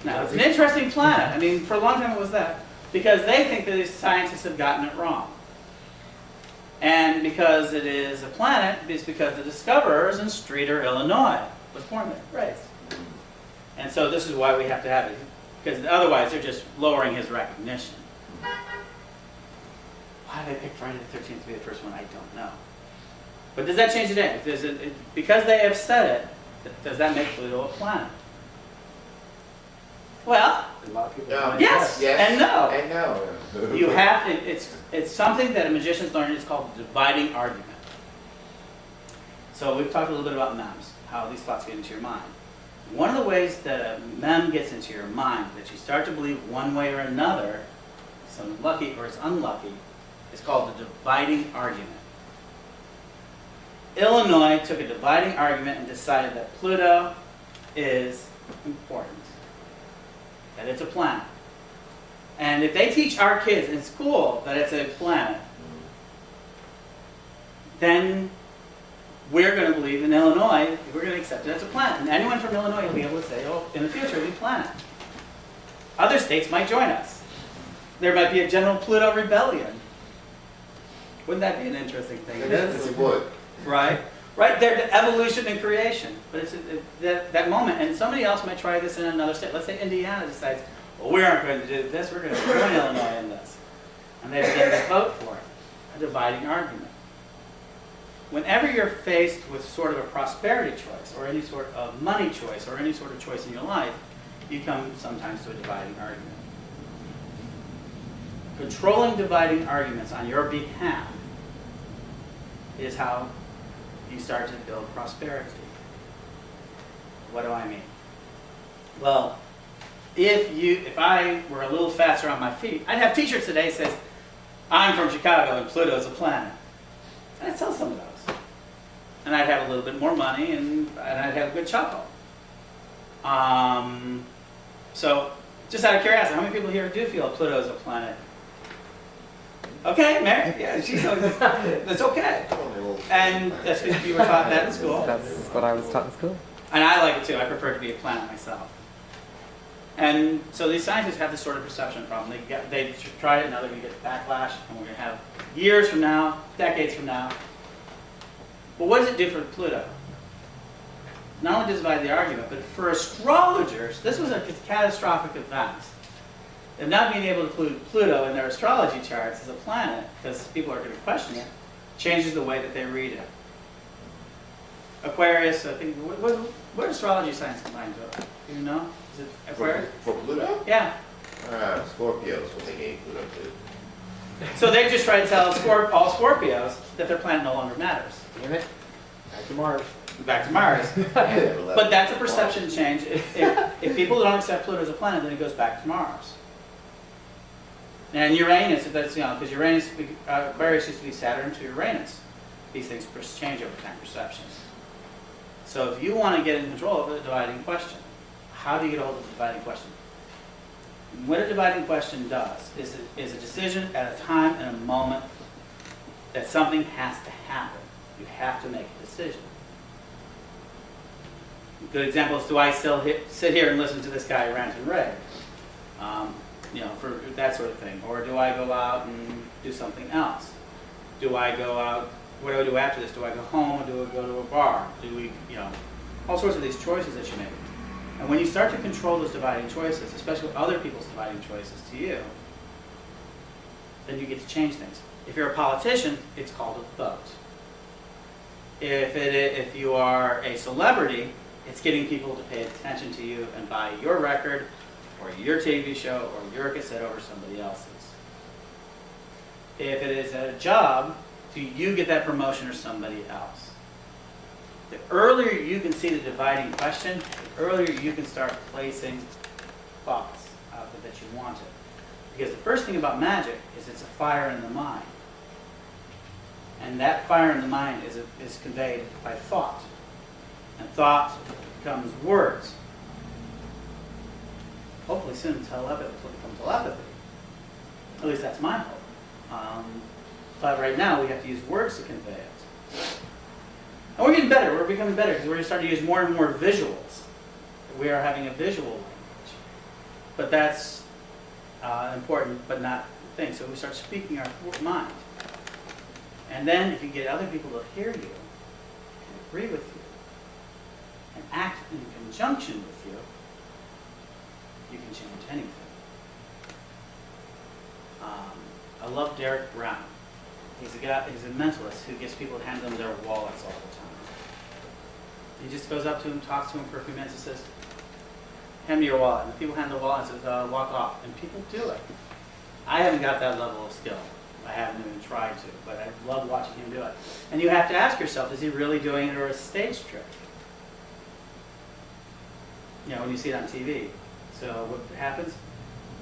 Now, it's an interesting planet. I mean, for a long time it was that. Because they think that these scientists have gotten it wrong. And because it is a planet, it's because the discoverers in Streator, Illinois, was born there, raised. And so this is why we have to have it. Because otherwise they're just lowering his recognition. Why did they pick Friday the 13th to be the first one? I don't know. But does that change the day? Because they have said it, does that make Pluto a planet? Well, A lot of people. No. yes, and no. I know. You have to, it's something that a magician's learning. It's called the dividing argument. So we've talked a little bit about memes, how these thoughts get into your mind. One of the ways that a mem gets into your mind, that you start to believe one way or another, some lucky or it's unlucky, is called the dividing argument. Illinois took a dividing argument and decided that Pluto is important, that it's a planet. And if they teach our kids in school that it's a planet, then we're going to believe in Illinois, we're going to accept it as a planet. And anyone from Illinois will be able to say, oh, in the future it'll be a planet. Other states might join us. There might be a general Pluto rebellion. Wouldn't that be an interesting thing? It is. It would. Right? Right there, the evolution and creation. But it's that moment. And somebody else might try this in another state. Let's say Indiana decides, well, we aren't going to do this, we're going to join Illinois in this. And they begin to vote for it. A dividing argument. Whenever you're faced with sort of a prosperity choice, or any sort of money choice, or any sort of choice in your life, you come sometimes to a dividing argument. Controlling dividing arguments on your behalf is how you start to build prosperity. What do I mean? Well, if I were a little faster on my feet, I'd have t-shirts today that says, I'm from Chicago and Pluto's a planet. And I'd sell some of those. And I'd have a little bit more money and I'd have a good chuckle. So, just out of curiosity, how many people here do feel Pluto's a planet? Okay, Mary, yeah, she's that's okay. And that's because you were taught that in school. That's what I was taught in school. And I like it too. I prefer to be a planet myself. And so these scientists have this sort of perception problem. They tried it, now they're going to get backlash, and we're going to have years from now, decades from now. But what does it do for Pluto? Not only does it divide the argument, but for astrologers, this was a catastrophic event. And not being able to include Pluto in their astrology charts as a planet, because people are going to question it, changes the way that they read it. Aquarius, I think, what astrology signs combined to it? Do you know? Is it Aquarius? For Pluto? Yeah. Scorpio is what they gave Pluto to. So they just try to tell all Scorpios that their planet no longer matters. Damn it. Back to Mars. Back to Mars. But that's a perception change. If people don't accept Pluto as a planet, then it goes back to Mars. And Uranus, that's, because Uranus, Aquarius used to be Saturn to Uranus. These things change over time, perceptions. So if you want to get in control of the dividing question, how do you get a hold of the dividing question? What a dividing question does is a decision at a time and a moment that something has to happen. You have to make a decision. A good example is, do I still sit here and listen to this guy rant and rave? For that sort of thing. Or do I go out and do something else? Do I go out, what do I do after this? Do I go home or do I go to a bar? Do we, all sorts of these choices that you make. And when you start to control those dividing choices, especially other people's dividing choices to you, then you get to change things. If you're a politician, it's called a vote. If you are a celebrity, it's getting people to pay attention to you and buy your record, or your TV show, or your cassette over somebody else's. If it is a job, do you get that promotion or somebody else? The earlier you can see the dividing question, the earlier you can start placing thoughts out there that you want it. Because the first thing about magic is it's a fire in the mind. And that fire in the mind is conveyed by thought. And thought becomes words. Hopefully soon telepathy will become telepathy. At least that's my hope. But right now we have to use words to convey it. And we're getting better. We're becoming better because we're starting to use more and more visuals. We are having a visual language. But that's important, but not the thing. So we start speaking our mind. And then if you get other people to hear you, and agree with you, and act in conjunction with you, you can change anything. I love Derek Brown. He's a mentalist who gets people to hand them their wallets all the time. He just goes up to them, talks to them for a few minutes, and says, hand me your wallet. And the people hand the wallet and says, walk off. And people do it. I haven't got that level of skill. I haven't even tried to, but I love watching him do it. And you have to ask yourself, is he really doing it or a stage trick? You know, when you see it on TV. So what happens?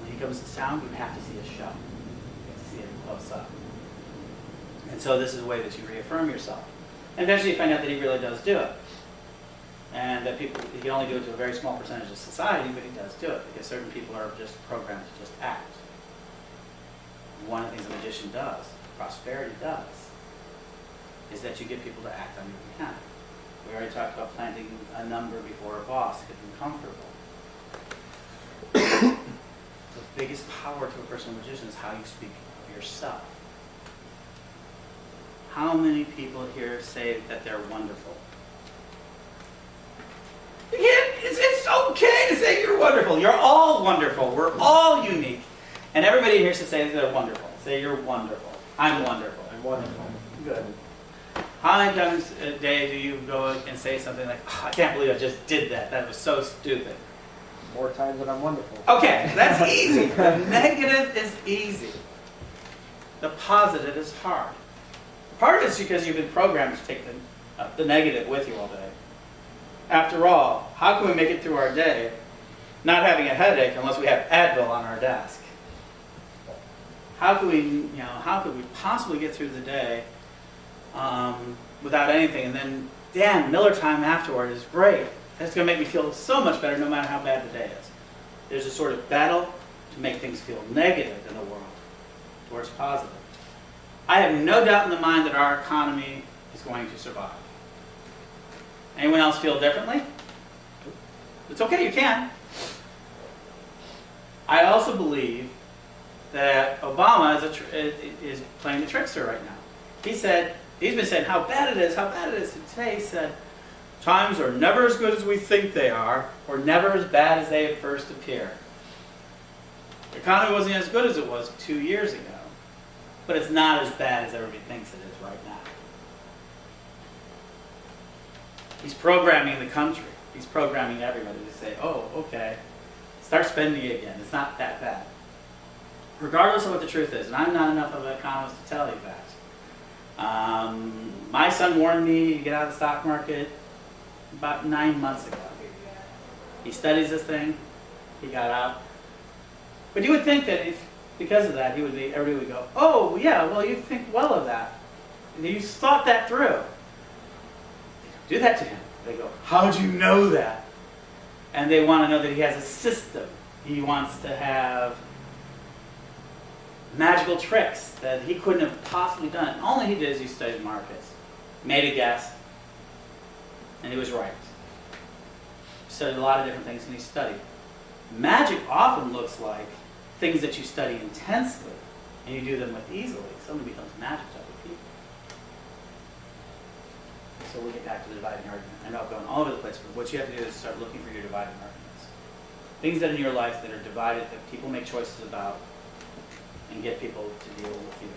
When he comes to town, you have to see a show. You have to see it close up. And so this is a way that you reaffirm yourself. And eventually you find out that he really does do it. And that people, he can only do it to a very small percentage of society, but he does do it because certain people are just programmed to just act. One of the things a magician does, prosperity does, is that you get people to act on your behalf. We already talked about planting a number before a boss to get them comfortable. The biggest power to a personal magician is how you speak of yourself. How many people here say that they're wonderful? You can't, it's okay to say you're wonderful. You're all wonderful. We're all unique. And everybody here should say they're wonderful. Say you're wonderful. I'm wonderful. I'm wonderful. Good. How many times a day do you go and say something like, oh, I can't believe I just did that. That was so stupid. More times than I'm wonderful. Okay, that's easy. The negative is easy. The positive is hard. Part of it's because you've been programmed to take the negative with you all day. After all, how can we make it through our day not having a headache unless we have Advil on our desk? How could we, how could we possibly get through the day without anything? And then, damn, Miller time afterward is great. That's going to make me feel so much better no matter how bad the day is. There's a sort of battle to make things feel negative in the world towards positive. I have no doubt in the mind that our economy is going to survive. Anyone else feel differently? It's okay, you can. I also believe that Obama is playing the trickster right now. He's been saying how bad it is, how bad it is. And today he said, times are never as good as we think they are, or never as bad as they at first appear. The economy wasn't as good as it was 2 years ago, but it's not as bad as everybody thinks it is right now. He's programming the country. He's programming everybody to say, oh, okay, start spending again. It's not that bad. Regardless of what the truth is, and I'm not enough of an economist to tell you that. My son warned me to get out of the stock market about 9 months ago. He studies this thing. He got out. But you would think that if, because of that, everybody would go, oh, yeah, well, you think well of that. You thought that through. They don't do that to him. They go, how'd you know that? And they want to know that he has a system. He wants to have magical tricks that he couldn't have possibly done. All he did is he studied markets, made a guess, and he was right. He studied a lot of different things, and he studied. Magic often looks like things that you study intensely, and you do them with easily. Suddenly becomes magic to other people. So we'll get back to the dividing argument. I know I've gone all over the place, but what you have to do is start looking for your dividing arguments. Things that in your life that are divided, that people make choices about, and get people to deal with you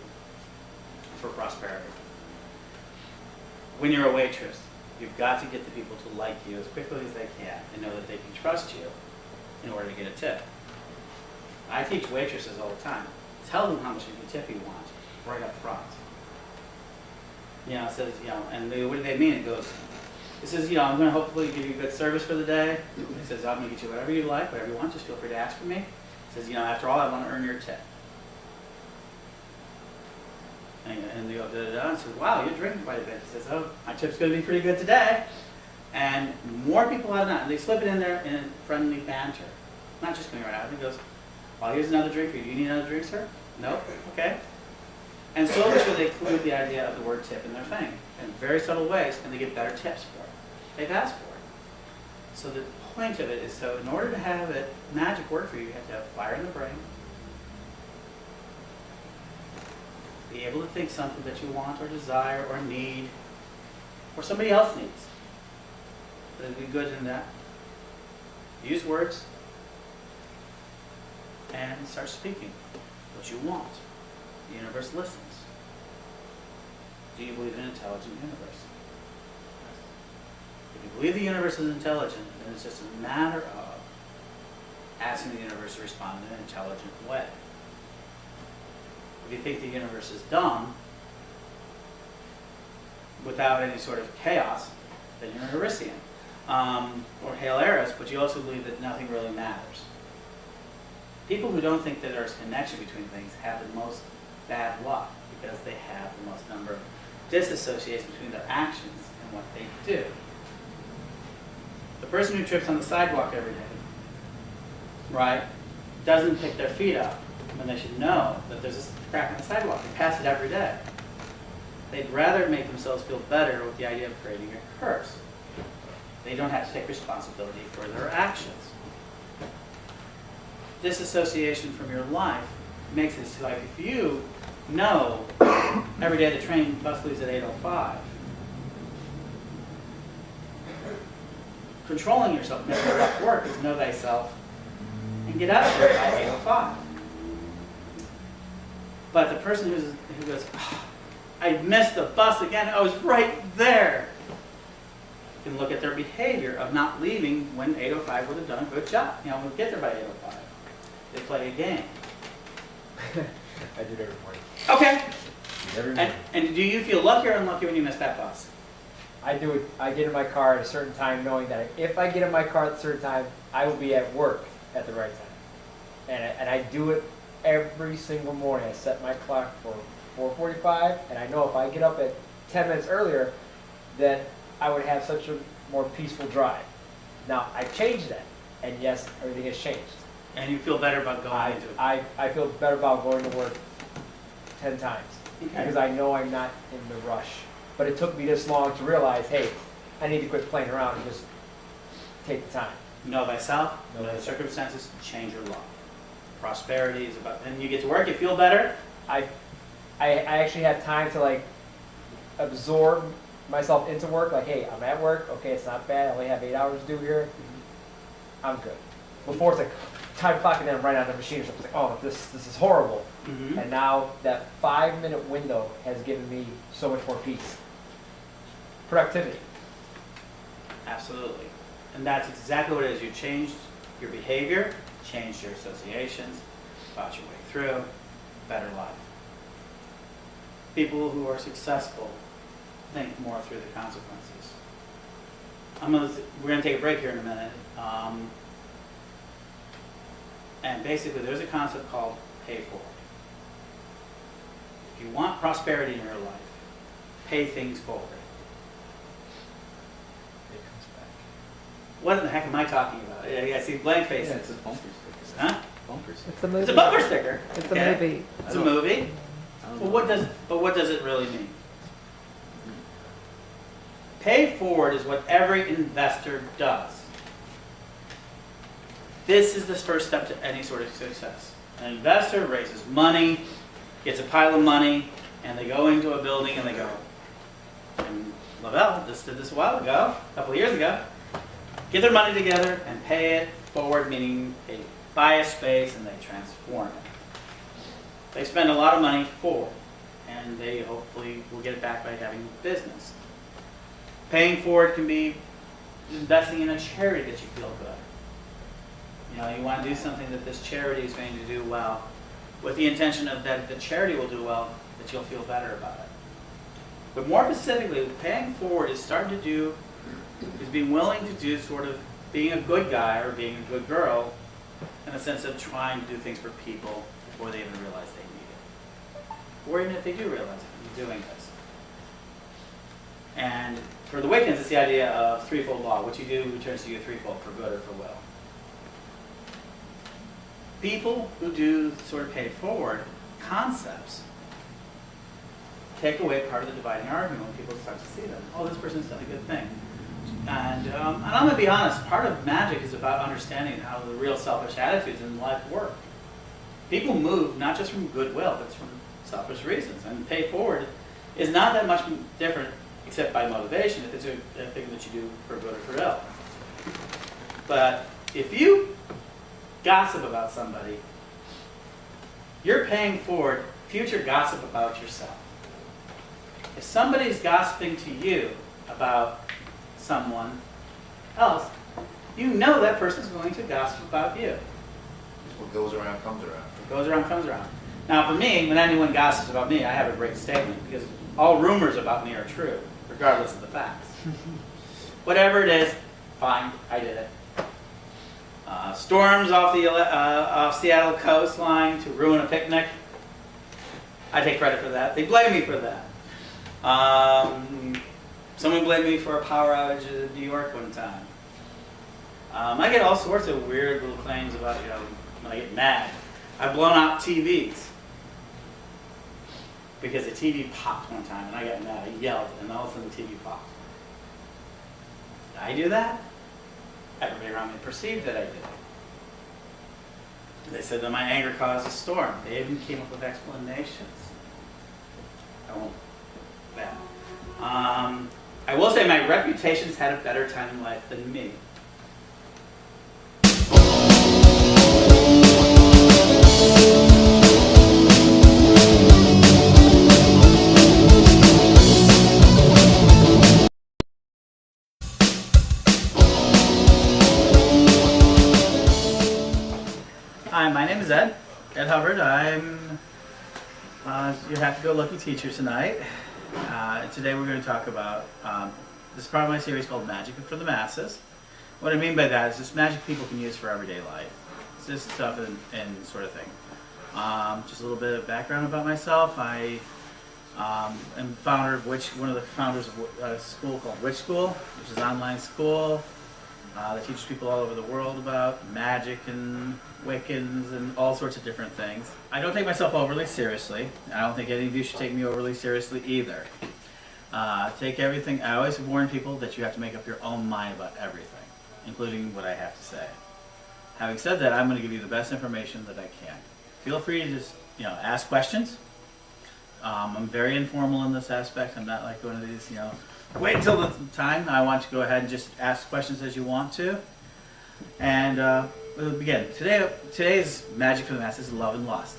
for prosperity. When you're a waitress, you've got to get the people to like you as quickly as they can and know that they can trust you in order to get a tip. I teach waitresses all the time. Tell them how much of a tip you want right up front. It says, and what do they mean? It says, I'm going to hopefully give you good service for the day. It says, I'm going to get you whatever you like, whatever you want, just feel free to ask for me. It says, after all, I want to earn your tip. And they go, da-da-da, and says, wow, you're drinking quite a bit. He says, oh, my tip's going to be pretty good today. And more people have not. And they slip it in there in friendly banter. Not just coming right out. He goes, well, here's another drink for you. Do you need another drink, sir? Nope. Okay. And slowly so they include the idea of the word tip in their thing in very subtle ways, and they get better tips for it. They've asked for it. So the point of it is, so in order to have it magic work for you, you have to have fire in the brain, be able to think something that you want or desire or need, or somebody else needs. But it'd be good in that. Use words and start speaking what you want. The universe listens. Do you believe in an intelligent universe? If you believe the universe is intelligent, then it's just a matter of asking the universe to respond in an intelligent way. If you think the universe is dumb, without any sort of chaos, then you're an Orisian. Or Hail Eris, but you also believe that nothing really matters. People who don't think that there's a connection between things have the most bad luck because they have the most number of disassociations between their actions and what they do. The person who trips on the sidewalk every day, right, doesn't pick their feet up when they should know that there's a crack in the sidewalk. They pass it every day. They'd rather make themselves feel better with the idea of creating a curse. They don't have to take responsibility for their actions. Disassociation from your life makes it so like if you know every day the train bus leaves at 8:05, controlling yourself, making your life work is know thyself and get out of there by 8:05. But the person who goes, oh, I missed the bus again, I was right there. You can look at their behavior of not leaving when 8:05 would have done a good job. You know, we'll get there by 8:05. They play a game. I do it every morning. Okay. Every morning. And do you feel lucky or unlucky when you miss that bus? I do it. I get in my car at a certain time, knowing that if I get in my car at a certain time, I will be at work at the right time. And I do it every single morning. I set my clock for 4:45, and I know if I get up at 10 minutes earlier, then I would have such a more peaceful drive. Now I changed that, and yes, everything has changed. And you feel better about going into it? I feel better about going to work 10 times Okay. because I know I'm not in the rush. But it took me this long to realize, hey, I need to quit playing around and just take the time. Know thyself, Know know the thyself. circumstances, change your luck. Prosperity is about, and you get to work, you feel better? I actually have time to like absorb myself into work. Like, hey, I'm at work. Okay, it's not bad. I only have 8 hours to do here. I'm good. Before it's like time clocking in right on the machine or something. It's like, oh, this is horrible. Mm-hmm. And now that 5-minute window has given me so much more peace. Productivity. Absolutely. And that's exactly what it is. You changed your behavior, changed your associations, thought your way through, better life. People who are successful think more through the consequences. We're going to take a break here in a minute. And basically there's a concept called pay forward. If you want prosperity in your life, pay things forward. It comes back. What in the heck am I talking about? I see blank faces. Yeah, it's a bumper sticker. Huh? Bumper sticker. It's a movie. It's a bumper sticker. It's Okay. a movie. It's a movie. I don't Well, know. what does it really mean? Pay forward is what every investor does. This is the first step to any sort of success. An investor raises money, gets a pile of money, and they go into a building and they go, and Lavelle just did this a while ago, a couple of years ago, get their money together and pay it forward, meaning they buy a space and they transform it. They spend a lot of money forward, and they hopefully will get it back by having business. Paying forward can be investing in a charity that you feel good. You know, you want to do something that this charity is going to do well, with the intention of that the charity will do well, that you'll feel better about it. But more specifically, paying forward is being willing to do sort of being a good guy or being a good girl in the sense of trying to do things for people before they even realize they need it. or even if they do realize it, you're doing this. And for the Wiccans, it's the idea of threefold law. What you do returns to you threefold, for good or for will. People who do sort of pay forward concepts take away part of the dividing argument when people start to see them. Oh, this person's done a good thing. And I'm going to be honest, part of magic is about understanding how the real selfish attitudes in life work. People move not just from goodwill, but from selfish reasons. And pay forward is not that much different, except by motivation, if it's a thing that you do for good or for ill. But if you gossip about somebody, you're paying forward future gossip about yourself. If somebody's gossiping to you about someone else, you know that person's going to gossip about you. What goes around comes around. What goes around comes around. Now for me, when anyone gossips about me, I have a great statement, because all rumors about me are true, regardless of the facts. Whatever it is, fine, I did it. Storms off the off Seattle coastline to ruin a picnic. I take credit for that. They blame me for that. Someone blamed me for a power outage in New York one time. I get all sorts of weird little claims about, when I get mad. I've blown out TVs because the TV popped one time and I got mad. I yelled and all of a sudden the TV popped. Did I do that? Everybody around me perceived that I did it. They said that my anger caused a storm. They even came up with explanations. I won't. Yeah. I will say my reputation's had a better time in life than me. Hi, my name is Ed Hubbard. I'm your happy-go-lucky teacher tonight. Today we're going to talk about this is part of my series called Magick For The Masses. What I mean by that is just magic people can use for everyday life. It's just stuff and sort of thing. Just a little bit of background about myself. I am founder of one of the founders of a school called Witch School, which is an online school that teaches people all over the world about magic and Wiccans and all sorts of different things. I don't take myself overly seriously. I don't think any of you should take me overly seriously either. Take everything. I always warn people that you have to make up your own mind about everything, including what I have to say. Having said that, I'm going to give you the best information that I can. Feel free to just, ask questions. I'm very informal in this aspect. I'm not like one of these, wait until the time. I want you to go ahead and just ask questions as you want to. And we'll begin. Today's Magick For The Masses is love and lust.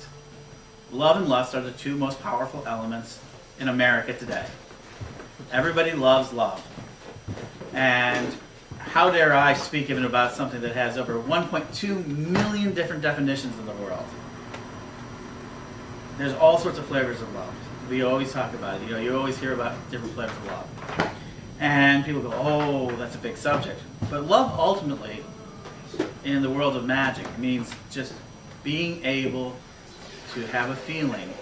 Love and lust are the two most powerful elements in America today. Everybody loves love. And how dare I speak even about something that has over 1.2 million different definitions in the world. There's all sorts of flavors of love. We always talk about it. You always hear about different flavors of love. And people go, oh, that's a big subject. But love ultimately, in the world of magic, means just being able to have a feeling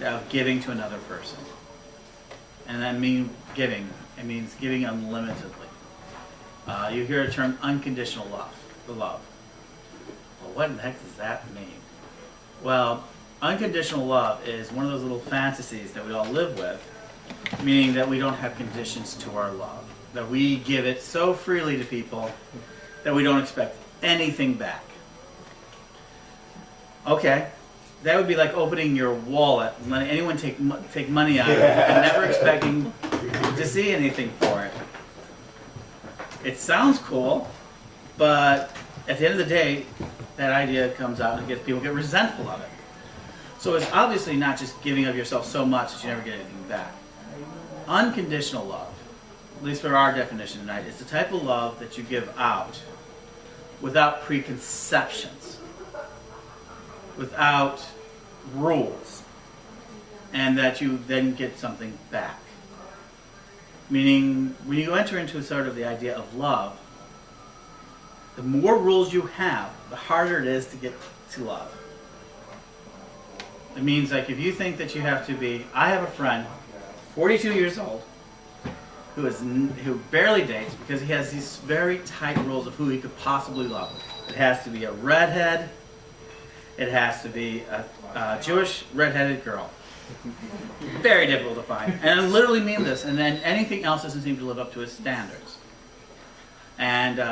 of giving to another person. And that means giving. It means giving unlimitedly. You hear the term unconditional love, the love. Well, what in the heck does that mean? Well, unconditional love is one of those little fantasies that we all live with, meaning that we don't have conditions to our love. That we give it so freely to people that we don't expect anything back. Okay, that would be like opening your wallet and letting anyone take money out of it and never expecting to see anything for it. It sounds cool, but at the end of the day, that idea comes out and people get resentful of it. So it's obviously not just giving of yourself so much that you never get anything back. Unconditional love, at least for our definition tonight, is the type of love that you give out without preconceptions, without rules, and that you then get something back. Meaning, when you enter into sort of the idea of love, the more rules you have, the harder it is to get to love. It means like if you think that you have to be, I have a friend, 42 years old, who barely dates because he has these very tight rules of who he could possibly love. It has to be a redhead. It has to be a Jewish redheaded girl. Very difficult to find. And I literally mean this. And then anything else doesn't seem to live up to his standards. And it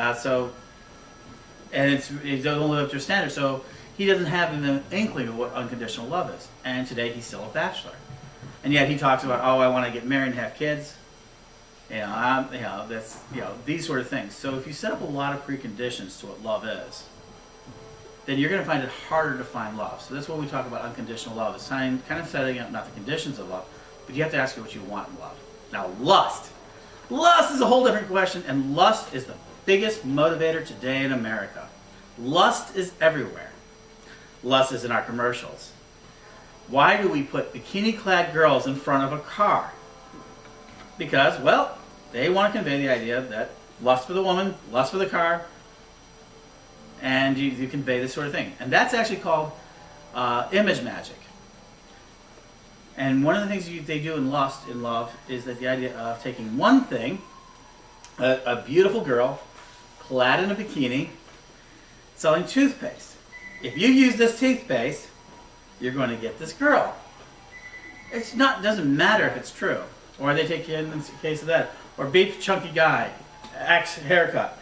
doesn't live up to his standards. So he doesn't have an inkling of what unconditional love is. And today he's still a bachelor. And yet he talks about, oh, I want to get married and have kids. That's these sort of things. So if you set up a lot of preconditions to what love is, then you're going to find it harder to find love. So that's what we talk about unconditional love. It's kind of setting up not the conditions of love, but you have to ask you what you want in love. Now, lust. Lust is a whole different question, and lust is the biggest motivator today in America. Lust is everywhere. Lust is in our commercials. Why do we put bikini-clad girls in front of a car? Because, well, they want to convey the idea that lust for the woman, lust for the car, and you convey this sort of thing. And that's actually called image magic. And one of the things they do in lust, in love, is that the idea of taking one thing, a beautiful girl, clad in a bikini, selling toothpaste. If you use this toothpaste, you're going to get this girl. It doesn't matter if it's true. Or they take in the case of that. Or beef chunky guy, Axe haircut.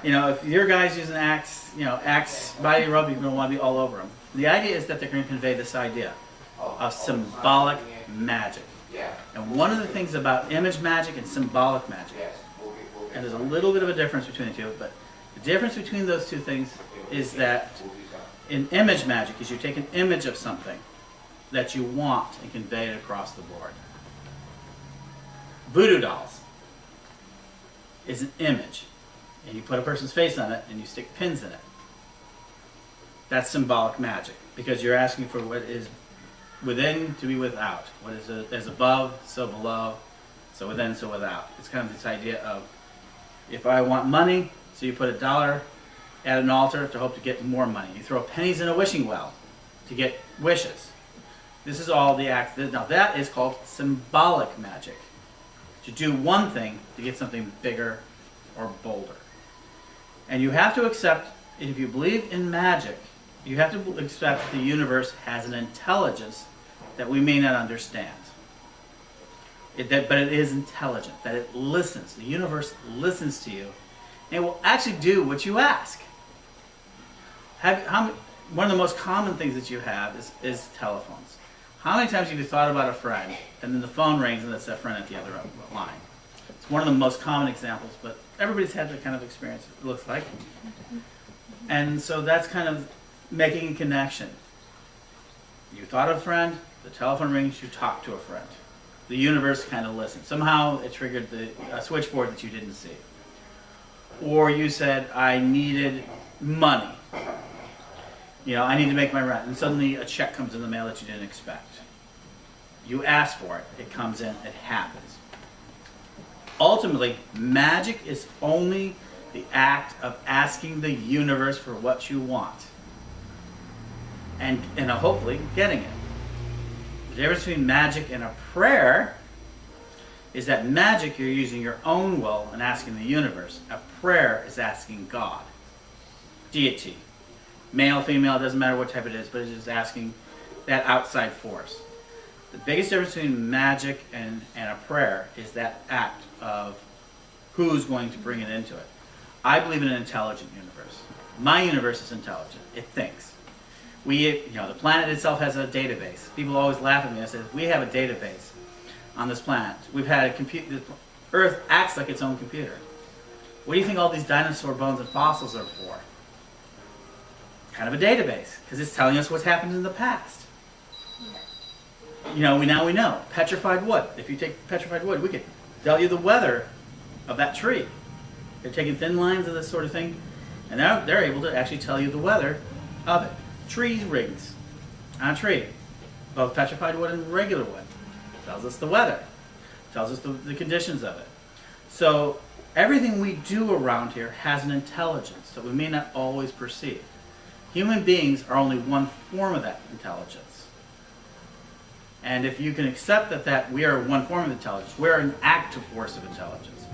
If your guy's using Axe body rub, you're going to want to be all over him. The idea is that they're going to convey this idea of symbolic magic. And one of the things about image magic and symbolic magic, and there's a little bit of a difference between the two, but the difference between those two things is that in image magic is you take an image of something that you want and convey it across the board. Voodoo dolls is an image, and you put a person's face on it and you stick pins in it. That's symbolic magic, because you're asking for what is within to be without. What is as above, so below, so within, so without. It's kind of this idea of, if I want money, so you put $1 at an altar to hope to get more money. You throw pennies in a wishing well to get wishes. This is all the act. Now that is called symbolic magic. To do one thing to get something bigger or bolder. And you have to accept, if you believe in magic, you have to accept the universe has an intelligence that we may not understand. But it is intelligent, that it listens. The universe listens to you, and it will actually do what you ask. One of the most common things that you have is telephones. How many times have you thought about a friend, and then the phone rings and that's that friend at the other line? It's one of the most common examples, but everybody's had that kind of experience, it looks like. And so that's kind of making a connection. You thought of a friend, the telephone rings, you talk to a friend. The universe kind of listens. Somehow it triggered a switchboard that you didn't see. Or you said, I needed money. I need to make my rent. And suddenly a check comes in the mail that you didn't expect. You ask for it, it comes in, it happens. Ultimately, magic is only the act of asking the universe for what you want. And hopefully getting it. The difference between magic and a prayer is that magic, you're using your own will and asking the universe. A prayer is asking God. Deity. Male, female, it doesn't matter what type it is, but it's just asking that outside force. The biggest difference between magic and a prayer is that act of who's going to bring it into it. I believe in an intelligent universe. My universe is intelligent. It thinks. The planet itself has a database. People always laugh at me and say, we have a database on this planet. We've had a computer. The Earth acts like its own computer. What do you think all these dinosaur bones and fossils are for? Kind of a database, because it's telling us what's happened in the past. We know. Petrified wood. If you take petrified wood, we could tell you the weather of that tree. They're taking thin lines of this sort of thing, and they're able to actually tell you the weather of it. Tree rings on a tree, both petrified wood and regular wood. Tells us the weather. Tells us the conditions of it. So everything we do around here has an intelligence that we may not always perceive. Human beings are only one form of that intelligence. And if you can accept that we are one form of intelligence, we're an active force of intelligence.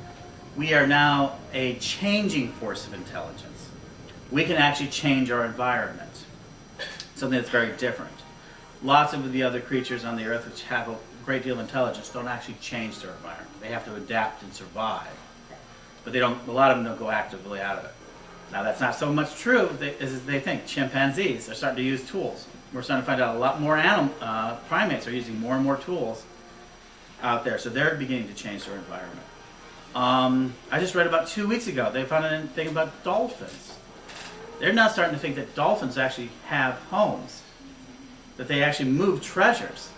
We are now a changing force of intelligence. We can actually change our environment. Something that's very different. Lots of the other creatures on the earth which have a great deal of intelligence don't actually change their environment. They have to adapt and survive. But they don't, a lot of them don't go actively out of it. Now that's not so much true as they think. Chimpanzees are starting to use tools. We're starting to find out a lot more primates are using more and more tools out there. So they're beginning to change their environment. I just read about 2 weeks ago, they found a thing about dolphins. They're now starting to think that dolphins actually have homes, that they actually move treasures.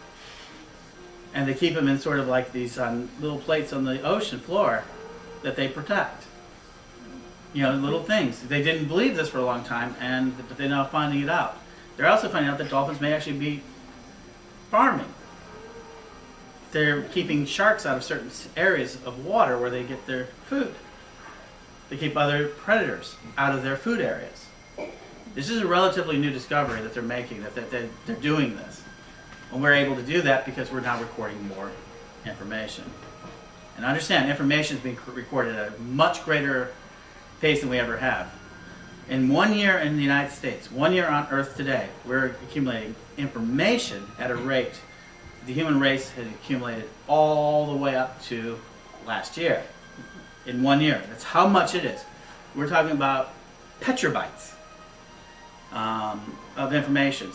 And they keep them in sort of like these little plates on the ocean floor that they protect. You know, little things. They didn't believe this for a long time, but they're now finding it out. They're also finding out that dolphins may actually be farming. They're keeping sharks out of certain areas of water where they get their food. They keep other predators out of their food areas. This is a relatively new discovery that they're making, that they're doing this. And we're able to do that because we're now recording more information. And understand, information is being recorded at a much greater pace than we ever have. In 1 year in the United States, 1 year on Earth today, we're accumulating information at a rate the human race had accumulated all the way up to last year. In 1 year. That's how much it is. We're talking about petabytes of information.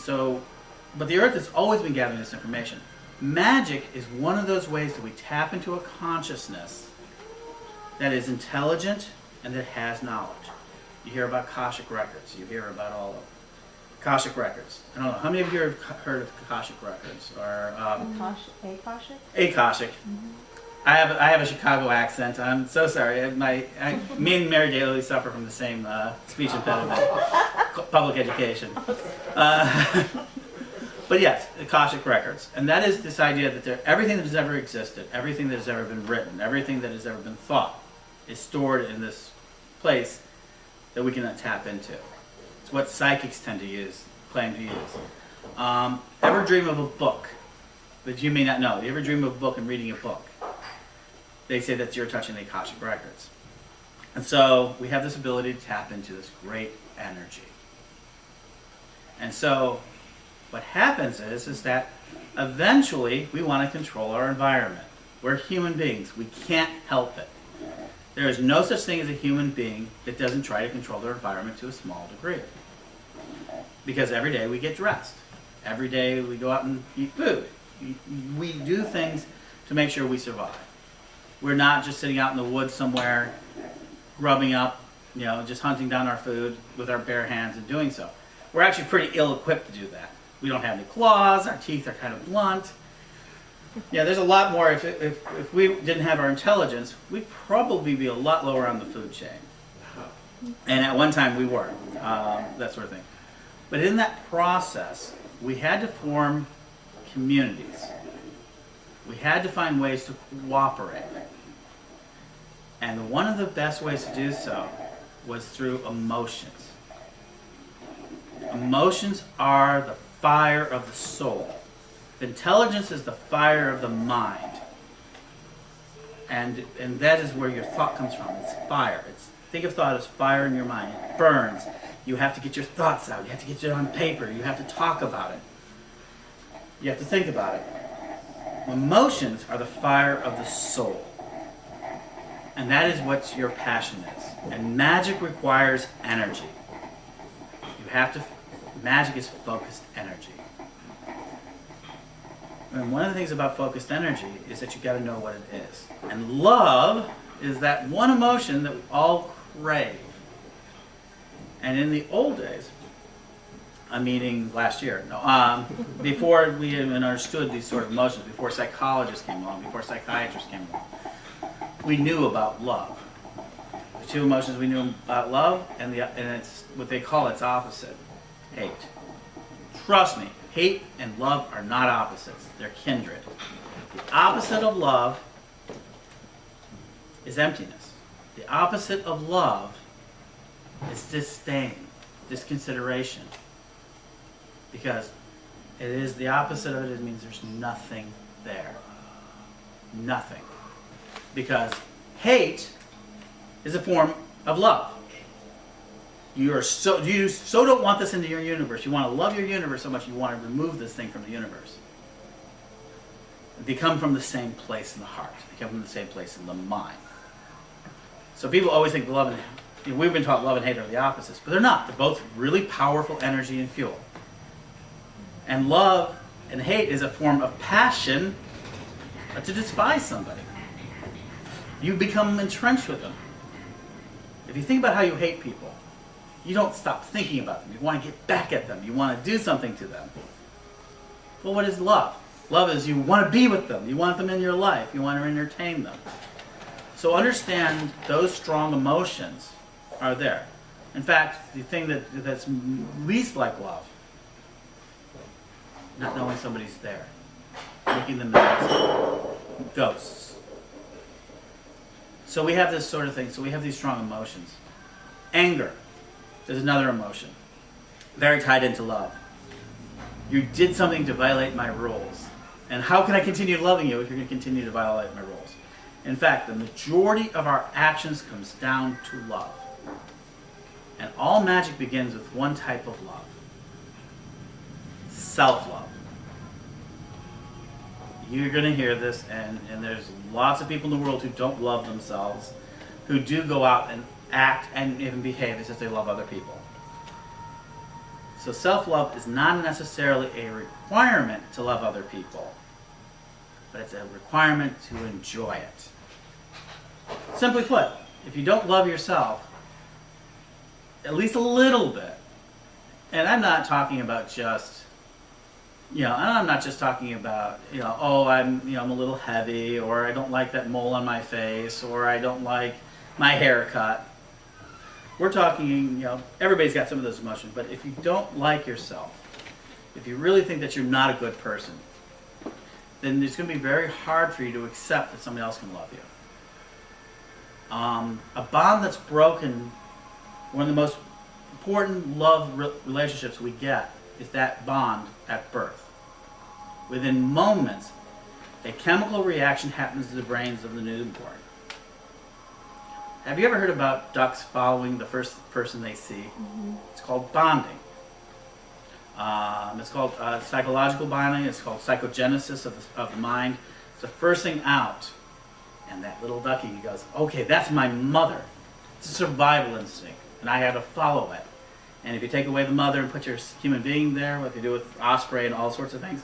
But the Earth has always been gathering this information. Magic is one of those ways that we tap into a consciousness that is intelligent and that has knowledge. You hear about Akashic records. You hear about all of Akashic records. I don't know, how many of you have heard of Akashic records? Or Akashic? Akashic. I have a Chicago accent. I'm so sorry. Me and Mary Daly suffer from the same speech impediment, public education. But yes, Akashic records. And that is this idea that everything that has ever existed, everything that has ever been written, everything that has ever been thought is stored in this place that we can tap into. It's what psychics tend to use, claim to use. Ever dream of a book that you may not know? You ever dream of a book and reading a book? They say that you're touching the Akashic records. And so we have this ability to tap into this great energy. And so what happens is that eventually we want to control our environment. We're human beings. We can't help it. There is no such thing as a human being that doesn't try to control their environment to a small degree. Because every day we get dressed. Every day we go out and eat food. We do things to make sure we survive. We're not just sitting out in the woods somewhere, grubbing up, just hunting down our food with our bare hands and doing so. We're actually pretty ill-equipped to do that. We don't have any claws, our teeth are kind of blunt. Yeah, there's a lot more. If we didn't have our intelligence, we'd probably be a lot lower on the food chain. And at one time we were, that sort of thing. But in that process, we had to form communities. We had to find ways to cooperate. And one of the best ways to do so was through emotions. Emotions are the fire of the soul. Intelligence is the fire of the mind. And that is where your thought comes from. It's fire. Think of thought as fire in your mind. It burns. You have to get your thoughts out. You have to get it on paper. You have to talk about it. You have to think about it. Emotions are the fire of the soul. And that is what your passion is. And magic requires energy. Magic is focused energy. And one of the things about focused energy is that you got to know what it is. And love is that one emotion that we all crave. And in the old days, I'm meaning last year, before we even understood these sort of emotions, before psychologists came along, before psychiatrists came along, we knew about love. The two emotions we knew about love, and it's what they call its opposite, hate. Trust me, hate and love are not opposites. They're kindred. The opposite of love is emptiness. The opposite of love is disdain, disconsideration. Because It is the opposite of it. It means there's nothing there. Nothing. Because hate is a form of love. You so don't want this into your universe. You want to love your universe so much you want to remove this thing from the universe. They come from the same place in the heart. They come from the same place in the mind. So people always think love and we've been taught love and hate are the opposites, but they're not. They're both really powerful energy and fuel. And love and hate is a form of passion to despise somebody. You become entrenched with them. If you think about how you hate people, you don't stop thinking about them. You want to get back at them. You want to do something to them. Well, what is love? Love is you want to be with them. You want them in your life. You want to entertain them. So understand those strong emotions are there. In fact, the thing that's least like love, not knowing somebody's there, making them ghosts. So we have this sort of thing. So we have these strong emotions. Anger is another emotion, very tied into love. You did something to violate my rules. And how can I continue loving you if you're going to continue to violate my rules? In fact, the majority of our actions comes down to love. And all magic begins with one type of love. Self-love. You're going to hear this, and there's lots of people in the world who don't love themselves, who do go out and act and even behave as if they love other people. So self-love is not necessarily a requirement to love other people, but it's a requirement to enjoy it. Simply put, if you don't love yourself, at least a little bit, and I'm not talking about just, I'm not just talking about, oh, I'm a little heavy, or I don't like that mole on my face, or I don't like my haircut. We're talking, everybody's got some of those emotions, but if you don't like yourself, if you really think that you're not a good person, then it's going to be very hard for you to accept that somebody else can love you. A bond that's broken, one of the most important love relationships we get is that bond at birth. Within moments, a chemical reaction happens to the brains of the newborn. Have you ever heard about ducks following the first person they see? Mm-hmm. It's called bonding. It's called psychological bonding. It's called psychogenesis of the mind. It's the first thing out. And that little ducky goes, okay, that's my mother. It's a survival instinct, and I have to follow it. And if you take away the mother and put your human being there, what you do with osprey and all sorts of things,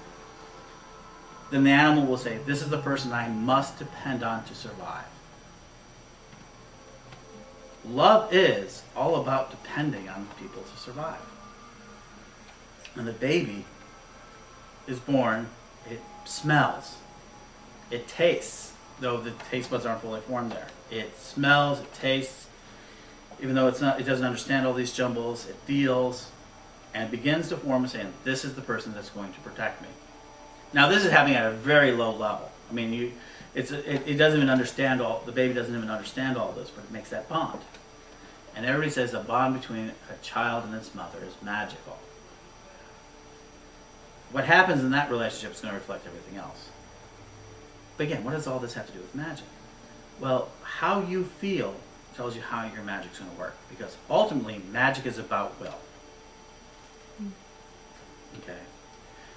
then the animal will say, this is the person I must depend on to survive. Love is all about depending on people to survive. When the baby is born, it smells, it tastes, though the taste buds aren't fully formed there. It smells, it tastes, even though it doesn't understand all these jumbles, it feels, and begins to form a saying, this is the person that's going to protect me. Now this is happening at a very low level. I mean, it doesn't even understand the baby doesn't even understand all this, but it makes that bond. And everybody says the bond between a child and its mother is magical. What happens in that relationship is going to reflect everything else. But again, what does all this have to do with magic? Well, how you feel tells you how your magic's going to work. Because ultimately, magic is about will. Okay?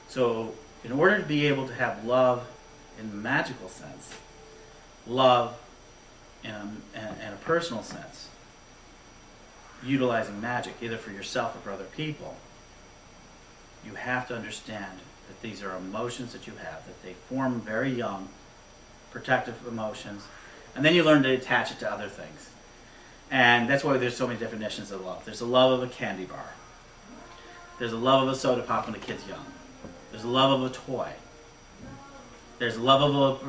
So, in order to be able to have love in the magical sense, love in a personal sense, utilizing magic either for yourself or for other people, you have to understand that these are emotions that you have, that they form very young, protective emotions, and then you learn to attach it to other things. And that's why there's so many definitions of love. There's the love of a candy bar. There's the love of a soda pop when the kid's young. There's the love of a toy. There's the love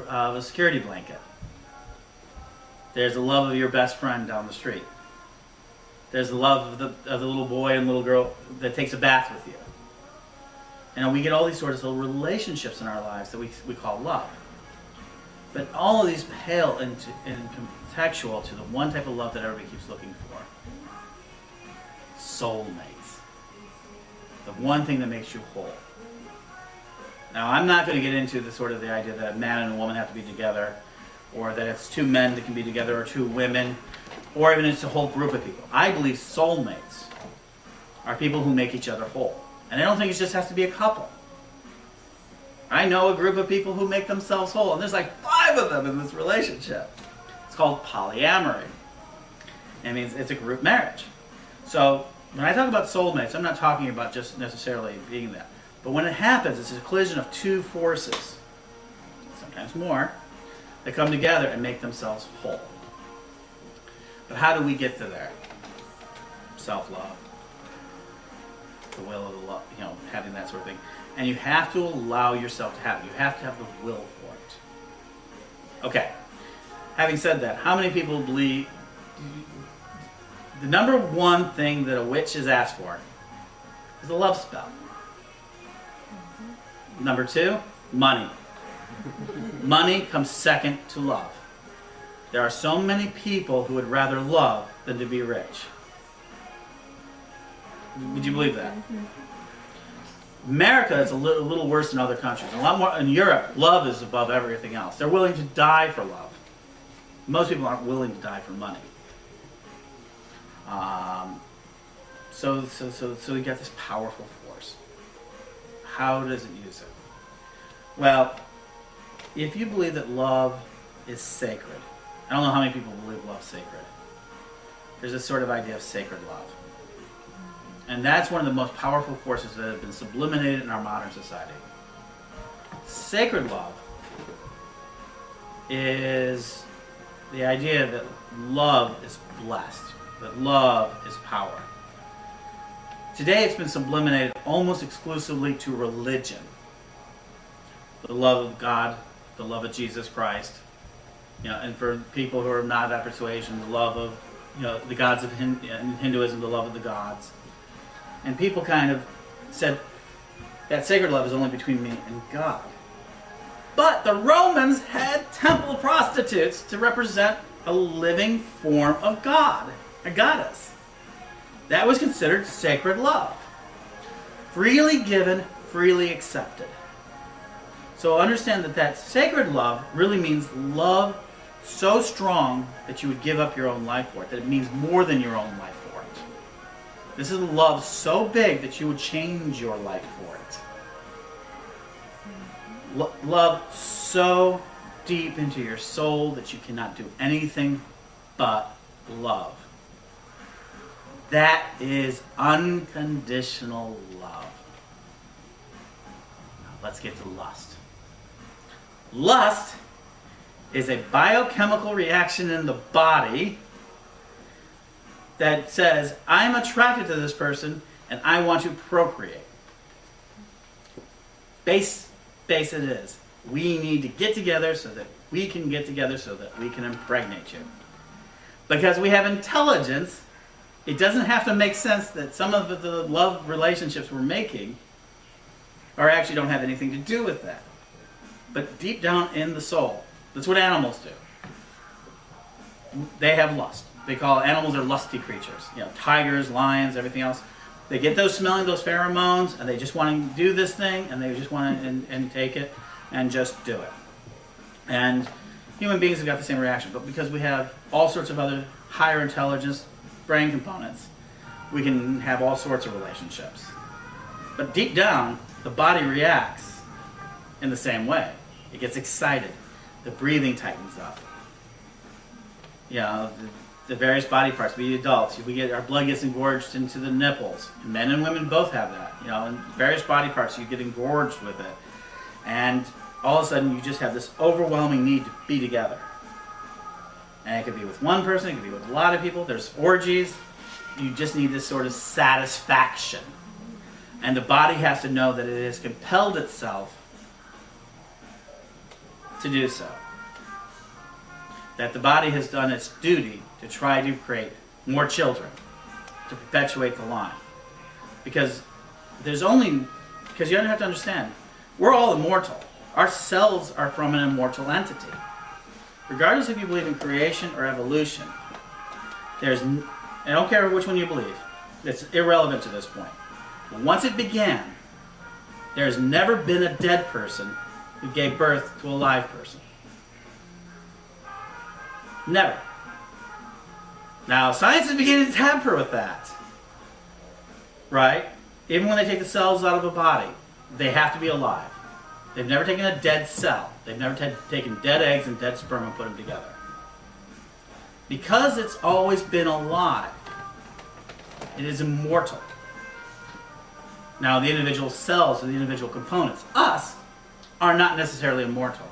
of a security blanket. There's the love of your best friend down the street. There's the love of the little boy and little girl that takes a bath with you. And we get all these sorts of relationships in our lives that we call love. But all of these pale in contextual to the one type of love that everybody keeps looking for. Soulmates. The one thing that makes you whole. Now, I'm not going to get into the sort of the idea that a man and a woman have to be together, or that it's two men that can be together, or two women, or even it's a whole group of people. I believe soulmates are people who make each other whole. And I don't think it just has to be a couple. I know a group of people who make themselves whole, and there's like 5 of them in this relationship. It's called polyamory. It means it's a group marriage. So when I talk about soulmates, I'm not talking about just necessarily being that. But when it happens, it's a collision of 2 forces, sometimes more, that come together and make themselves whole. But how do we get to there? Self-love. The will of the love, having that sort of thing. And you have to allow yourself to have it. You have to have the will for it. Okay. Having said that, how many people believe the number 1 thing that a witch is asked for is a love spell? Number 2, money. Money comes second to love. There are so many people who would rather love than to be rich. Would you believe that? America is a little worse than other countries. A lot more in Europe, love is above everything else. They're willing to die for love. Most people aren't willing to die for money. So you got this powerful force. How does it use it? Well, if you believe that love is sacred, I don't know how many people believe love's sacred. There's this sort of idea of sacred love. And that's one of the most powerful forces that have been sublimated in our modern society. Sacred love is the idea that love is blessed, that love is power. Today it's been sublimated almost exclusively to religion. The love of God, the love of Jesus Christ, and for people who are not of that persuasion, the love of, the gods of Hinduism, the love of the gods. And people kind of said that sacred love is only between me and God. But the Romans had temple prostitutes to represent a living form of God, a goddess. That was considered sacred love. Freely given, freely accepted. So understand that sacred love really means love so strong that you would give up your own life for it, that it means more than your own life for it. This is love so big that you would change your life for it. Love so deep into your soul that you cannot do anything but love. That is unconditional love. Now let's get to lust. Lust is a biochemical reaction in the body that says, I'm attracted to this person and I want to procreate. Base it is. We need to get together so that we can get together so that we can impregnate you. Because we have intelligence, it doesn't have to make sense that some of the love relationships we're making actually don't have anything to do with that. But deep down in the soul, that's what animals do. They have lust. They call animals are lusty creatures. Tigers, lions, everything else. They get smelling those pheromones, and they just want to do this thing, and they just want to and take it and just do it. And human beings have got the same reaction, but because we have all sorts of other higher intelligence brain components, we can have all sorts of relationships. But deep down, the body reacts in the same way. It gets excited. The breathing tightens up. The various body parts. We adults, our blood gets engorged into the nipples. Men and women both have that. And various body parts, you get engorged with it. And all of a sudden, you just have this overwhelming need to be together. And it could be with one person, it could be with a lot of people. There's orgies. You just need this sort of satisfaction. And the body has to know that it has compelled itself to do so. That the body has done its duty to try to create more children, to perpetuate the line. Because you have to understand, we're all immortal. Our cells are from an immortal entity. Regardless if you believe in creation or evolution, I don't care which one you believe, it's irrelevant to this point. But once it began, There's never been a dead person who gave birth to a live person. Never. Now, science is beginning to tamper with that. Right? Even when they take the cells out of a body, they have to be alive. They've never taken a dead cell. They've never taken dead eggs and dead sperm and put them together. Because it's always been alive, it is immortal. Now, the individual cells or the individual components, us, are not necessarily immortal.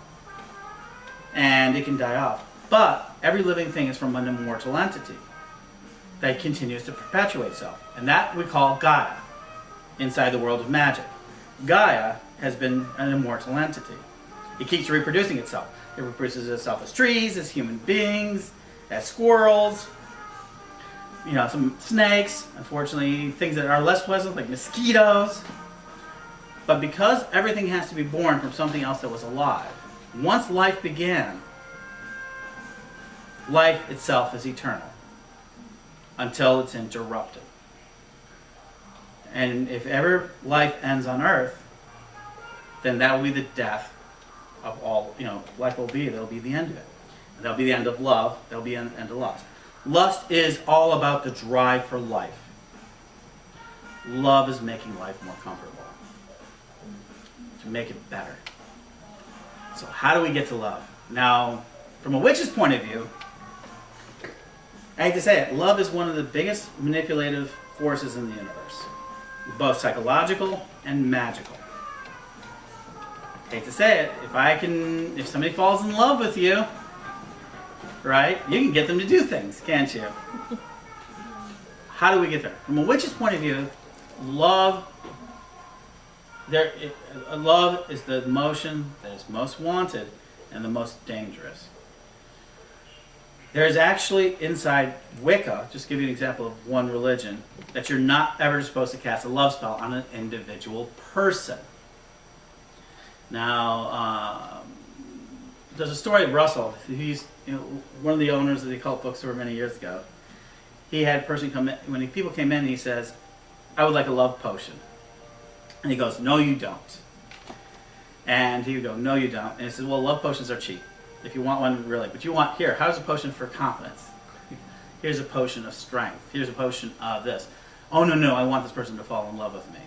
And it can die off. But every living thing is from an immortal entity that continues to perpetuate itself. And that we call Gaia inside the world of magic. Gaia has been an immortal entity. It keeps reproducing itself. It reproduces itself as trees, as human beings, as squirrels, some snakes, unfortunately, things that are less pleasant, like mosquitoes. But because everything has to be born from something else that was alive, once life began, life itself is eternal until it's interrupted. And if ever life ends on Earth, then that will be the death of all, life will be, that'll be the end of it. That'll be the end of love, that'll be the end of lust. Lust is all about the drive for life. Love is making life more comfortable, to make it better. So how do we get to love? Now, from a witch's point of view, I hate to say it, love is one of the biggest manipulative forces in the universe, both psychological and magical. I hate to say it, if somebody falls in love with you, right, you can get them to do things, can't you? How do we get there? From a witch's point of view, love is the emotion that is most wanted and the most dangerous. There's actually inside Wicca, just to give you an example of one religion, that you're not ever supposed to cast a love spell on an individual person. Now, there's a story of Russell. He's one of the owners of the Occult Bookstore many years ago. He had a person come in, when people came in, he says, "I would like a love potion." And he goes, "No, you don't." And he would go, "No, you don't." And he says, "Well, love potions are cheap. If you want one, really. But you want, here's a potion for confidence. Here's a potion of strength. Here's a potion of this. Oh, no, I want this person to fall in love with me."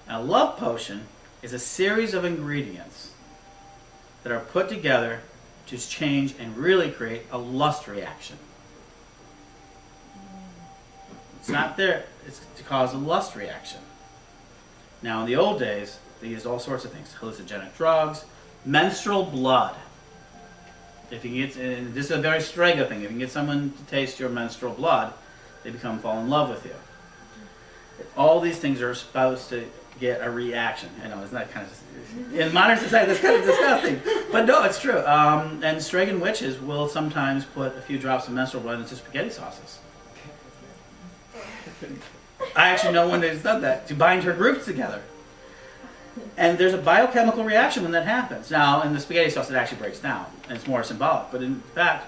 A love potion is a series of ingredients that are put together to change and really create a lust reaction. It's not there. It's to cause a lust reaction. Now, in the old days, they used all sorts of things. Hallucinogenic drugs, menstrual blood. If you get, and this is a very Strega thing, if you can get someone to taste your menstrual blood, they fall in love with you. All these things are supposed to get a reaction. I know, isn't that kind of, in modern society, that's kind of disgusting. But no, it's true. And Stregan witches will sometimes put a few drops of menstrual blood into spaghetti sauces. I actually know one who's done that, to bind her groups together. And there's a biochemical reaction when that happens. Now, in the spaghetti sauce, it actually breaks down, and it's more symbolic. But in fact,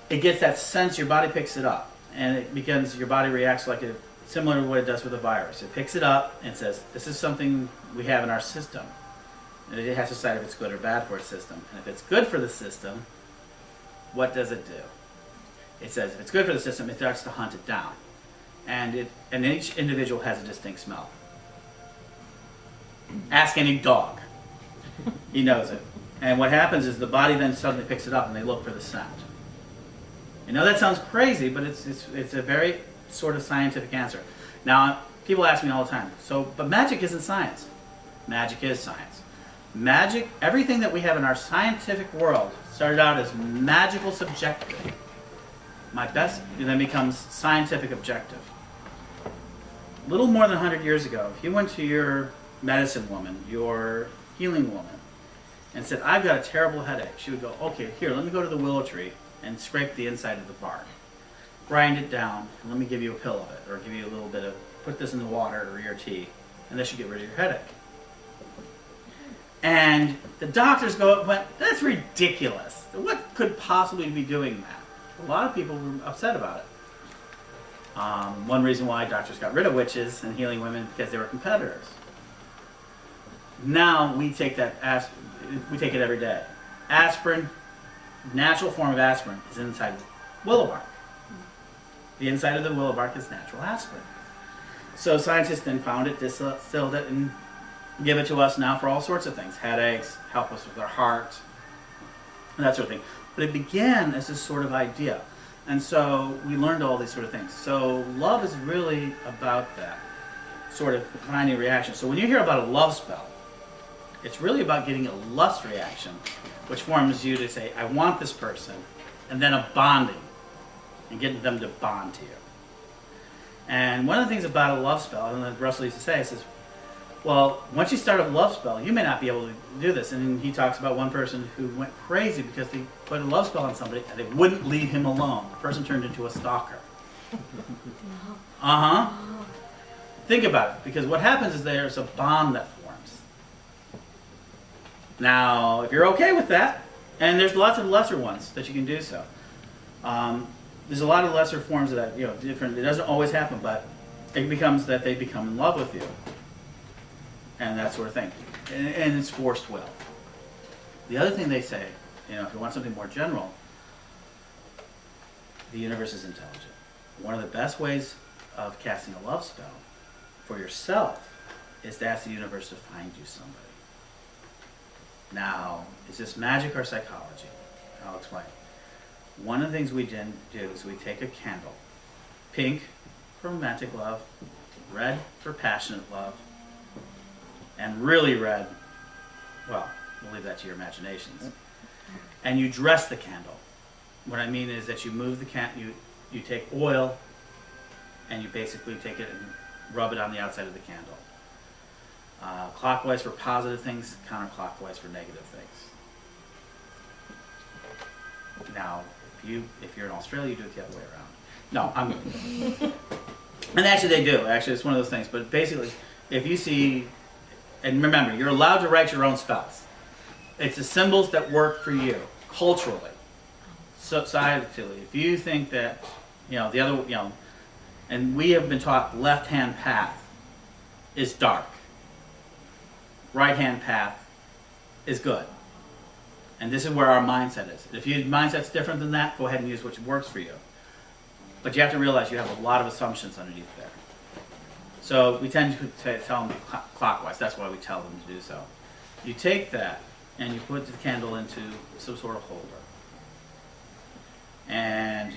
it gets that sense, your body picks it up. And it begins, your body reacts like similar to what it does with a virus. It picks it up and says, this is something we have in our system. And it has to decide if it's good or bad for its system. And if it's good for the system, what does it do? It says, if it's good for the system, it starts to hunt it down. And each individual has a distinct smell. Ask any dog. He knows it. And what happens is the body then suddenly picks it up and they look for the scent. You know, that sounds crazy, but it's a very sort of scientific answer. Now, people ask me all the time, but magic isn't science. Magic is science. Magic, everything that we have in our scientific world started out as magical subjective. And then becomes scientific objective. A little more than 100 years ago, if you went to your medicine woman, your healing woman, and said, I've got a terrible headache, she would go, okay, here, let me go to the willow tree and scrape the inside of the bark. Grind it down, and let me give you a pill of it, or give you a little bit of, put this in the water or your tea, and this should get rid of your headache. And the doctors went, that's ridiculous. What could possibly be doing that? A lot of people were upset about it. One reason why doctors got rid of witches and healing women, because they were competitors. Now we take that we take it every day. Aspirin, natural form of aspirin, is inside of willow bark. The inside of the willow bark is natural aspirin. So scientists then found it, distilled it, and give it to us now for all sorts of things. Headaches, help us with our heart, and that sort of thing. But it began as this sort of idea. And so we learned all these sort of things. So love is really about that sort of finding reaction. So when you hear about a love spell, it's really about getting a lust reaction, which forms you to say, I want this person, and then a bonding, and getting them to bond to you. And one of the things about a love spell, and that Russell used to say, says, well, once you start a love spell, you may not be able to do this. And he talks about one person who went crazy because they put a love spell on somebody and they wouldn't leave him alone. The person turned into a stalker. Think about it, because what happens is there's a bond that forms. Now, if you're okay with that, and there's lots of lesser ones that you can do so. There's a lot of lesser forms of that, different. It doesn't always happen, but it becomes that they become in love with you. And that sort of thing. And it's forced will. The other thing they say, if you want something more general, the universe is intelligent. One of the best ways of casting a love spell for yourself is to ask the universe to find you somebody. Now, is this magic or psychology? I'll explain. One of the things we do is we take a candle. Pink for romantic love, red for passionate love, and really red, well, we'll leave that to your imaginations. And you dress the candle. What I mean is that you move the candle, you take oil, and you basically take it and rub it on the outside of the candle. Clockwise for positive things, counterclockwise for negative things. Now, if you're in Australia, you do it the other way around. No, and actually they do. Actually, it's one of those things. But basically, if you see, and remember, you're allowed to write your own spells. It's the symbols that work for you, culturally, societally. If you think that, the other, and we have been taught left-hand path is dark. Right-hand path is good. And this is where our mindset is. If your mindset's different than that, go ahead and use what works for you. But you have to realize you have a lot of assumptions underneath there. So we tend to tell them clockwise. That's why we tell them to do so. You take that and you put the candle into some sort of holder. And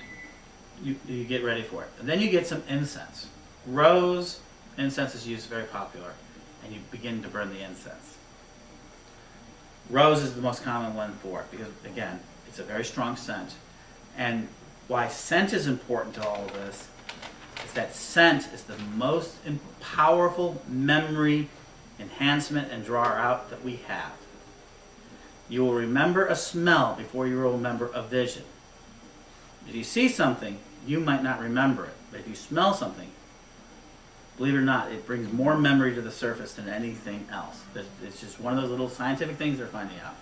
you get ready for it. And then you get some incense. Rose incense is used, very popular. And you begin to burn the incense. Rose is the most common one for it because, again, it's a very strong scent. And why scent is important to all of this is that scent is the most powerful memory enhancement and draw out that we have. You will remember a smell before you will remember a vision. If you see something, you might not remember it. But if you smell something, believe it or not, it brings more memory to the surface than anything else. It's just one of those little scientific things they're finding out.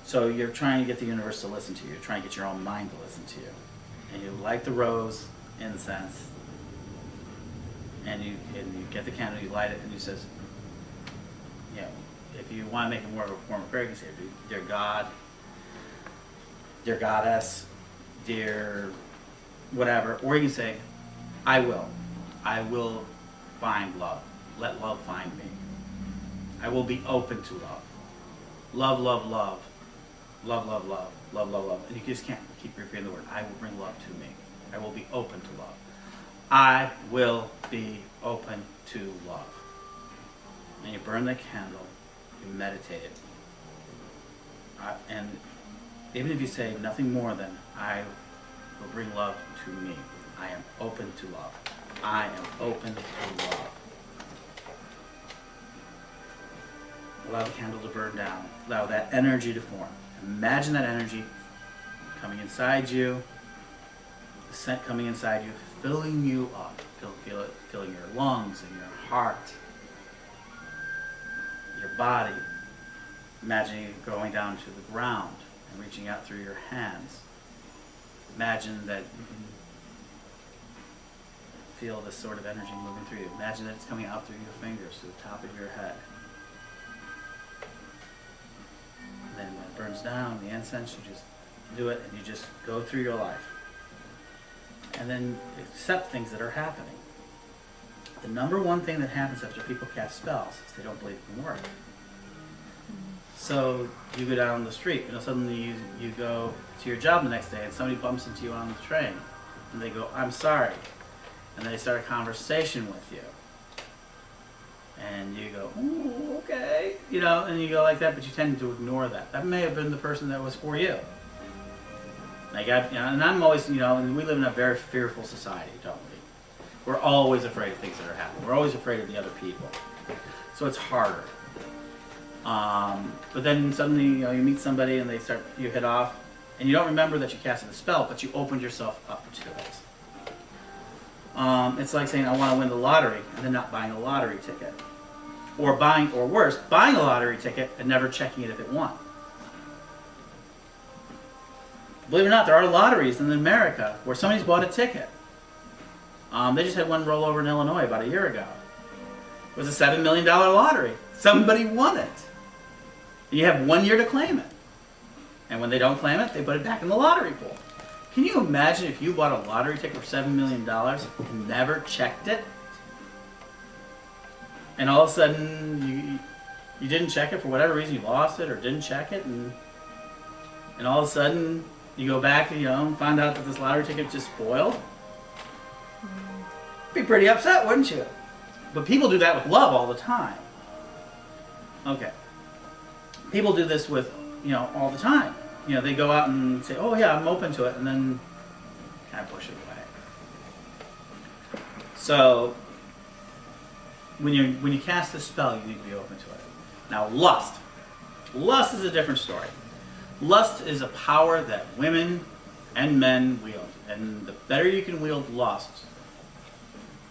So you're trying to get the universe to listen to you. You're trying to get your own mind to listen to you. And you light the rose incense, and you get the candle, you light it, and you says, if you want to make it more of a form of prayer, you can say, dear God, dear Goddess, dear whatever. Or you can say, I will find love. Let love find me. I will be open to love. Love, love, love. Love, love, love. Love, love, love. And you just can't keep repeating the word. I will bring love to me. I will be open to love. I will be open to love. And you burn the candle. You meditate it. And even if you say nothing more than, I will bring love to me. I am open to love. I am open to love. Allow the candle to burn down. Allow that energy to form. Imagine that energy coming inside you, the scent coming inside you, filling you up. Feel it filling your lungs and your heart, your body. Imagine it going down to the ground and reaching out through your hands. Imagine that you can feel this sort of energy moving through you. Imagine that it's coming out through your fingers to the top of your head. burns down, the incense, you just do it and you just go through your life. And then accept things that are happening. The number one thing that happens after people cast spells is they don't believe it can work. So you go down the street, suddenly you go to your job the next day and somebody bumps into you on the train and they go, I'm sorry. And they start a conversation with you. And you go, ooh, okay. And you go like that, but you tend to ignore that. That may have been the person that was for you. And I'm always, and we live in a very fearful society, don't we? We're always afraid of things that are happening. We're always afraid of the other people. So it's harder. But then suddenly, you meet somebody and you hit off, and you don't remember that you casted the spell, but you opened yourself up to it. It's like saying, I want to win the lottery, and then not buying a lottery ticket. Or worse, buying a lottery ticket and never checking it if it won. Believe it or not, there are lotteries in America where somebody's bought a ticket. They just had one roll over in Illinois about a year ago. It was a $7 million lottery. Somebody won it. And you have 1 year to claim it. And when they don't claim it, they put it back in the lottery pool. Can you imagine if you bought a lottery ticket for $7 million and never checked it? And all of a sudden, you didn't check it for whatever reason, you lost it or didn't check it, and all of a sudden, you go back and find out that this lottery ticket just spoiled? Be pretty upset, wouldn't you? But people do that with love all the time. Okay. People do this with, all the time. They go out and say, oh yeah, I'm open to it, and then kind of push it away. So, when you cast a spell, you need to be open to it. Now, lust. Lust is a different story. Lust is a power that women and men wield. And the better you can wield lust,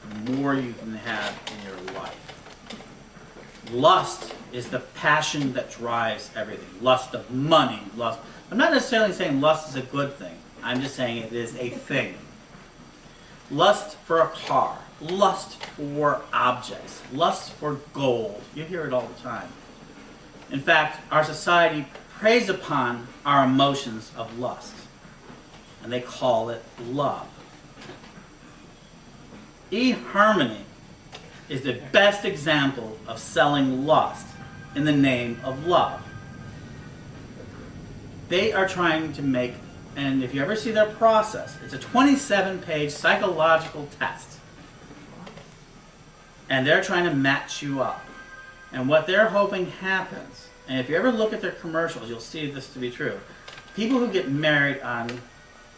the more you can have in your life. Lust is the passion that drives everything. Lust of money, lust. I'm not necessarily saying lust is a good thing. I'm just saying it is a thing. Lust for a car. Lust for objects. Lust for gold. You hear it all the time. In fact, our society preys upon our emotions of lust. And they call it love. eHarmony is the best example of selling lust in the name of love. They are trying to make, and if you ever see their process, it's a 27-page psychological test. And they're trying to match you up. And what they're hoping happens, and if you ever look at their commercials, you'll see this to be true. People who get married on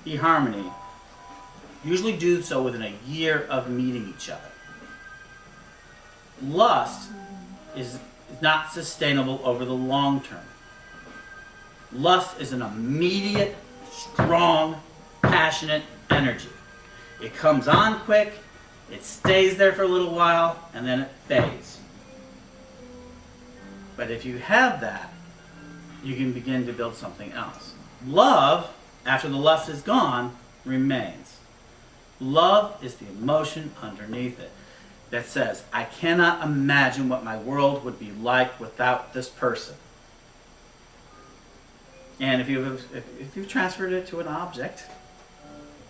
eHarmony usually do so within a year of meeting each other. Lust is not sustainable over the long term. Lust is an immediate, strong, passionate energy. It comes on quick, it stays there for a little while, and then it fades. But if you have that, you can begin to build something else. Love, after the lust is gone, remains. Love is the emotion underneath it that says, I cannot imagine what my world would be like without this person. And if you've transferred it to an object,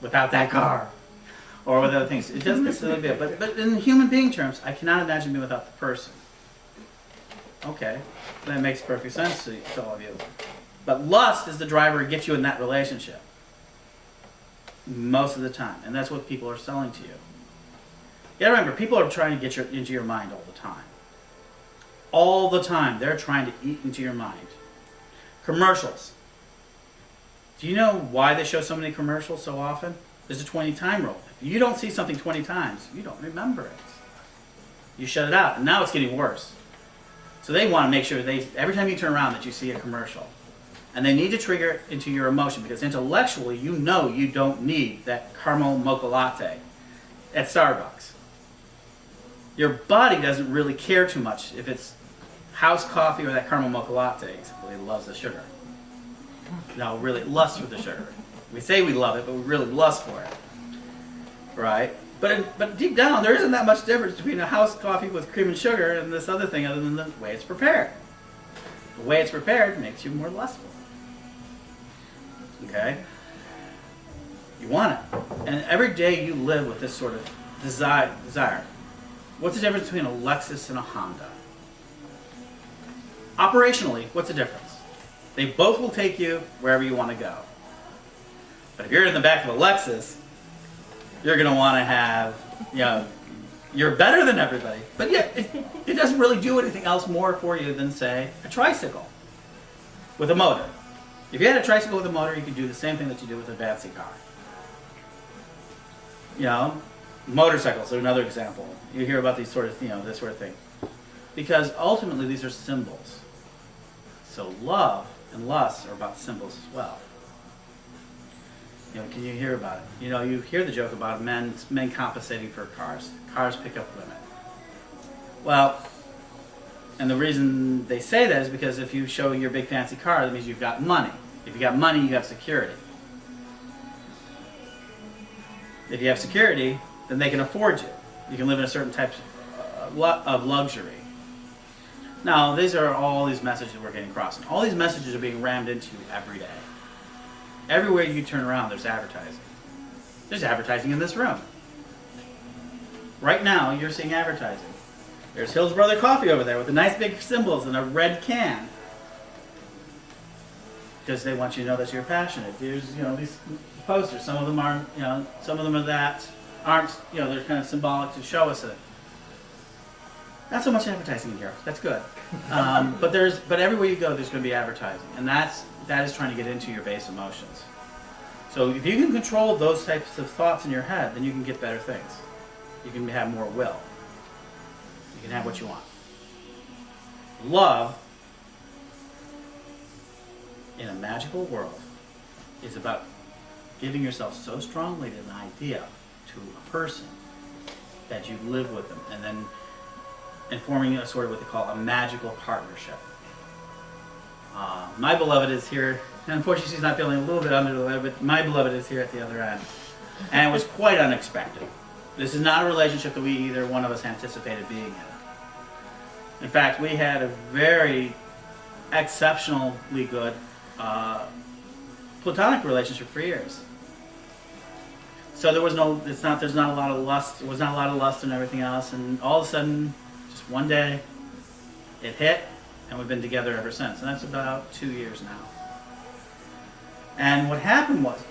without that car, or with other things, it doesn't necessarily be. But in human being terms, I cannot imagine being without the person. Okay, that makes perfect sense to all of you. But lust is the driver to get you in that relationship. Most of the time. And that's what people are selling to you. You gotta remember, people are trying to get into your mind all the time. All the time. They're trying to eat into your mind. Commercials. Do you know why they show so many commercials so often? There's a 20-time rule. If you don't see something 20 times, you don't remember it. You shut it out. And now it's getting worse. So they want to make sure every time you turn around that you see a commercial. And they need to trigger it into your emotion because intellectually you know you don't need that caramel mocha latte at Starbucks. Your body doesn't really care too much if it's house coffee or that caramel mocha latte, except it loves the sugar. No, really, it lusts for the sugar. We say we love it, but we really lust for it. Right? But deep down, there isn't that much difference between a house coffee with cream and sugar and this other thing other than the way it's prepared. The way it's prepared makes you more lustful. Okay? You want it. And every day you live with this sort of desire. What's the difference between a Lexus and a Honda? Operationally, what's the difference? They both will take you wherever you want to go. But if you're in the back of a Lexus, you're going to want to have, you're better than everybody. But yet, it doesn't really do anything else more for you than, say, a tricycle with a motor. If you had a tricycle with a motor, you could do the same thing that you do with a fancy car. Motorcycles are another example. You hear about these sort of, this sort of thing. Because ultimately, these are symbols. So love and lust are about symbols as well. Can you hear about it? You hear the joke about men compensating for cars. Cars pick up women. Well, and the reason they say that is because if you show your big fancy car, that means you've got money. If you got money, you have security. If you have security, then they can afford you. You can live in a certain type of luxury. Now, these are all these messages we're getting across. And all these messages are being rammed into you every day. Everywhere you turn around, there's advertising. There's advertising in this room. Right now, you're seeing advertising. There's Hill's Brother Coffee over there with the nice big symbols and a red can. Because they want you to know that you're passionate. There's, these posters. Some of them aren't, some of them aren't, they're kind of symbolic to show us it. Not so much advertising in here. That's good. But everywhere you go, there's going to be advertising, and that is trying to get into your base emotions. So if you can control those types of thoughts in your head, then you can get better things. You can have more will. You can have what you want. Love in a magical world is about giving yourself so strongly to an idea, to a person, that you live with them, and then and forming a sort of what they call a magical partnership. My beloved is here, and unfortunately she's not feeling a little bit under the weather, but my beloved is here at the other end. And it was quite unexpected. This is not a relationship that we either one of us anticipated being in. In fact, we had a very exceptionally good platonic relationship for years. So there's not a lot of lust, there was not a lot of lust and everything else, and all of a sudden, just one day, it hit, and we've been together ever since. And that's about 2 years now. And what happened was,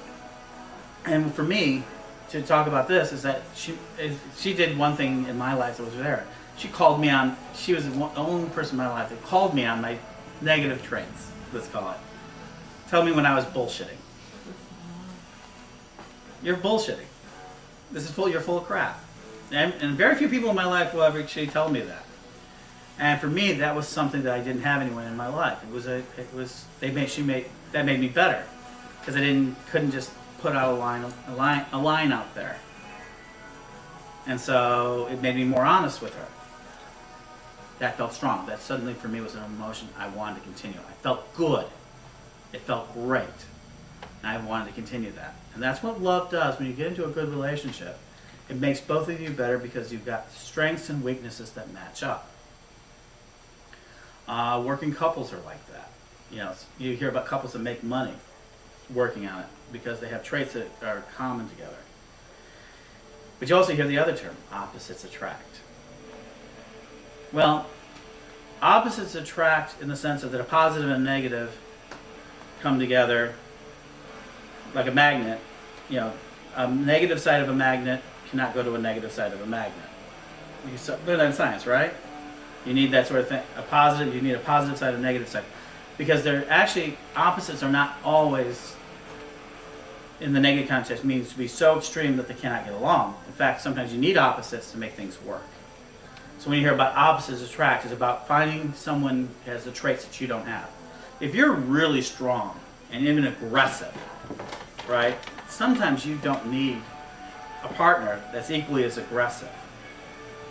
and for me, to talk about this, is that she did one thing in my life that was there. She called me on, she was the only person in my life that called me on my negative traits, let's call it. Tell me when I was bullshitting. You're bullshitting. You're full of crap. And very few people in my life will ever actually tell me that. And for me, that was something that I didn't have anyone in my life. That made me better, because I couldn't just put out a line out there. And so it made me more honest with her. That felt strong. That suddenly for me was an emotion I wanted to continue. I felt good. It felt great. And I wanted to continue that. And that's what love does. When you get into a good relationship, it makes both of you better because you've got strengths and weaknesses that match up. Working couples are like that. You hear about couples that make money working on it because they have traits that are common together. But you also hear the other term, opposites attract. Well, opposites attract in the sense that a positive and negative come together like a magnet. A negative side of a magnet cannot go to a negative side of a magnet. You learn that in science, right? You need that sort of thing. You need a positive side and a negative side. Because they're actually, opposites are not always, in the negative context, means to be so extreme that they cannot get along. In fact, sometimes you need opposites to make things work. So when you hear about opposites attract, it's about finding someone who has the traits that you don't have. If you're really strong and even aggressive, right, sometimes you don't need a partner that's equally as aggressive.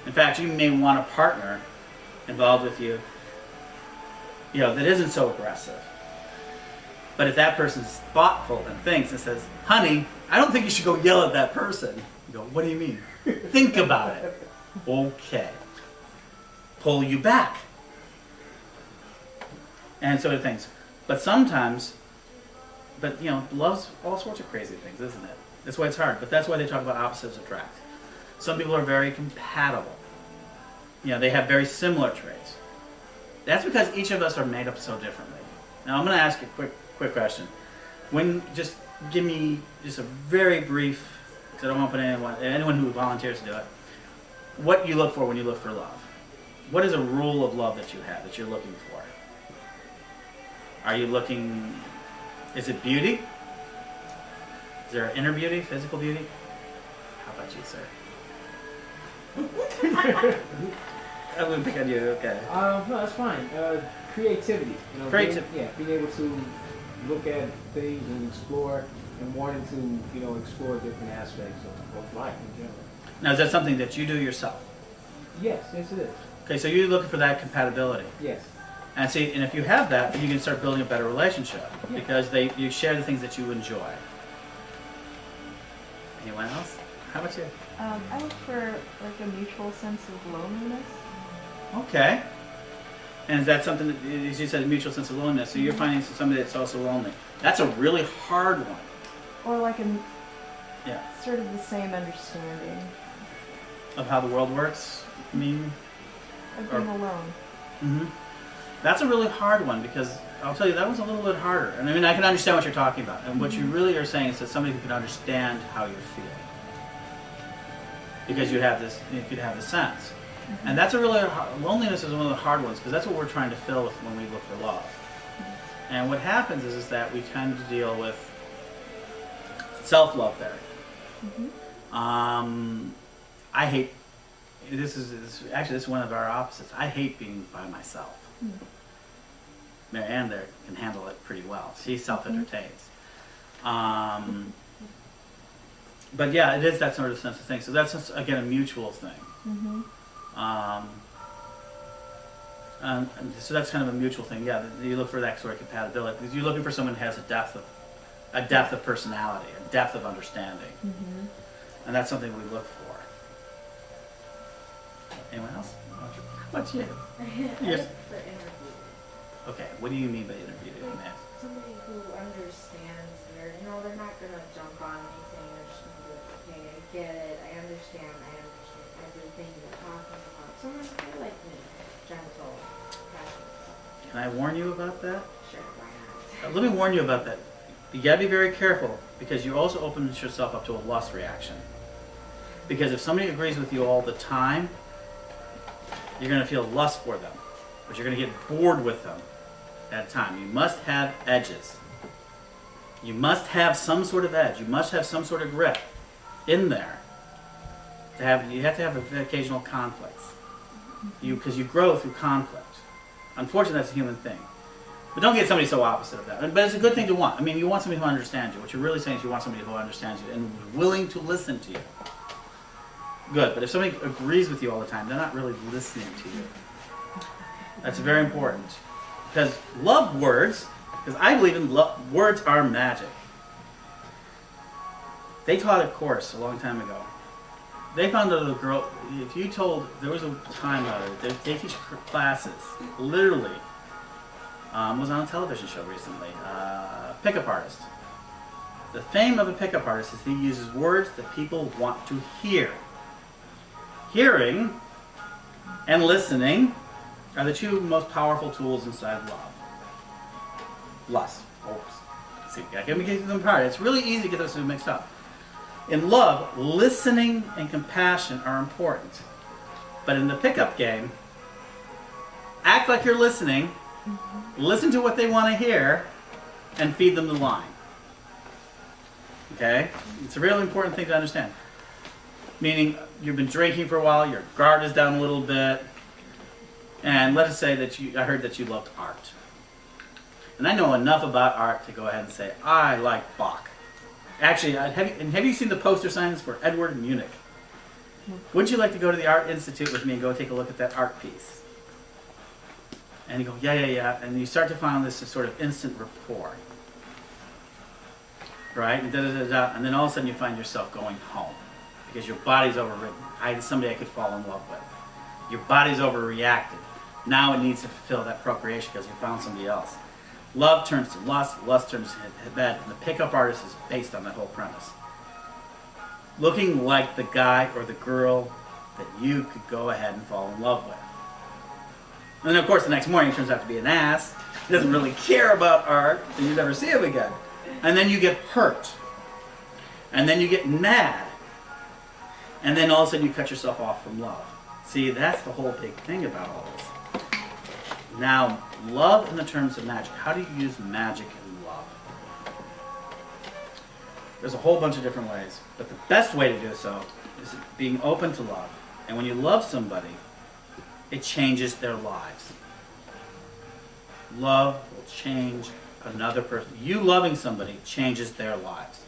In fact, you may want a partner involved with you, that isn't so aggressive. But if that person's thoughtful and thinks and says, honey, I don't think you should go yell at that person. You go, what do you mean? Think about it. Okay. Pull you back. And sort of things. But sometimes but you know, love's all sorts of crazy things, isn't it? That's why it's hard. But that's why they talk about opposites attract. Some people are very compatible. You know, they have very similar traits. That's because each of us are made up so differently. Now I'm going to ask you a quick question. Just give me just a very brief, because I don't want to put anyone who volunteers to do it, what you look for when you look for love. What is a rule of love that you have, that you're looking for? Are you looking, is it beauty? Is there inner beauty, physical beauty? How about you, sir? I'm going to pick on you, okay. No, that's fine. Creativity. You know, being able to look at things and explore, and wanting to, you know, explore different aspects of life in general. Now, is that something that you do yourself? Yes, it is. Okay, so you're looking for that compatibility. Yes. And see, and if you have that, then you can start building a better relationship, Yeah. because you share the things that you enjoy. Anyone else? How about you? I look for like a mutual sense of loneliness. Okay. And is that something that, as you said, a mutual sense of loneliness, so you're finding somebody that's also lonely. That's a really hard one. Or like a Yeah. sort of the same understanding Of how the world works, I mean? of being alone. Mm-hmm. That's a really hard one, because I'll tell you, that was a little bit harder. And I mean, I can understand what you're talking about. And what you really are saying is that somebody who can understand how you're feeling. Because you could have the sense. And that's a really loneliness is one of the hard ones, because that's what we're trying to fill with when we look for love. And what happens is that we tend to deal with self-love there. I hate, this is one of our opposites. I hate being by myself. Mary Ann there can handle it pretty well. She self-entertains. But yeah, it is that sort of sense of thing. So that's just, again, a mutual thing. And so that's kind of a mutual thing. Yeah, you look for that sort of compatibility, because you're looking for someone who has a depth of personality, a depth of understanding, and that's something we look for. Anyone else? What's you? Yes. For inner beauty. Okay, what do you mean by inner beauty? Matt? Somebody who understands they're not gonna jump on anything. They're just gonna be like, okay, I get it, I understand everything you're talking about. Someone who like me, gentle, passionate. Can I warn you about that? Sure, why not? Let me warn you about that. You gotta be very careful, because you also open yourself up to a lust reaction. Because if somebody agrees with you all the time, you're gonna feel lust for them, but you're gonna get bored with them at a time. You must have edges. You must have some sort of edge. You must have some sort of grip in there. You have to have occasional conflicts. Because you grow through conflict. Unfortunately, that's a human thing. But don't get somebody so opposite of that. But it's a good thing to want. I mean, you want somebody who understands you. What you're really saying is you want somebody who understands you and is willing to listen to you. Good. But if somebody agrees with you all the time, they're not really listening to you. That's very important. Because love words, because I believe in words are magic. They taught a course a long time ago. They found out a girl, if you told, there was a time, they teach classes, literally, was on a television show recently, pickup artist. The fame of a pickup artist is he uses words that people want to hear. Hearing and listening are the two most powerful tools inside love. Lust. Oops. See, I can get them apart. It's really easy to get those two mixed up. In love, listening and compassion are important. But in the pickup game, act like you're listening, listen to what they want to hear, and feed them the line. Okay? It's a really important thing to understand. Meaning, you've been drinking for a while, your guard is down a little bit, and let us say that I heard that you loved art. And I know enough about art to go ahead and say, I like Bach. Actually, have you seen the poster signs for Edward Munich? Would you like to go to the Art Institute with me and go take a look at that art piece? And you go, yeah. And you start to find this sort of instant rapport. Right? And and then all of a sudden you find yourself going home. Because your body's overridden. Somebody I could fall in love with. Your body's overreacted. Now it needs to fulfill that procreation because you found somebody else. Love turns to lust, lust turns to bad, and the pickup artist is based on that whole premise. Looking like the guy or the girl that you could go ahead and fall in love with. And then of course the next morning he turns out to be an ass, he doesn't really care about art, and you never see him again. And then you get hurt. And then you get mad. And then all of a sudden you cut yourself off from love. See, that's the whole big thing about all this. Now, love in the terms of magic. How do you use magic in love? There's a whole bunch of different ways. But the best way to do so is being open to love. And when you love somebody, it changes their lives. Love will change another person. You loving somebody changes their lives.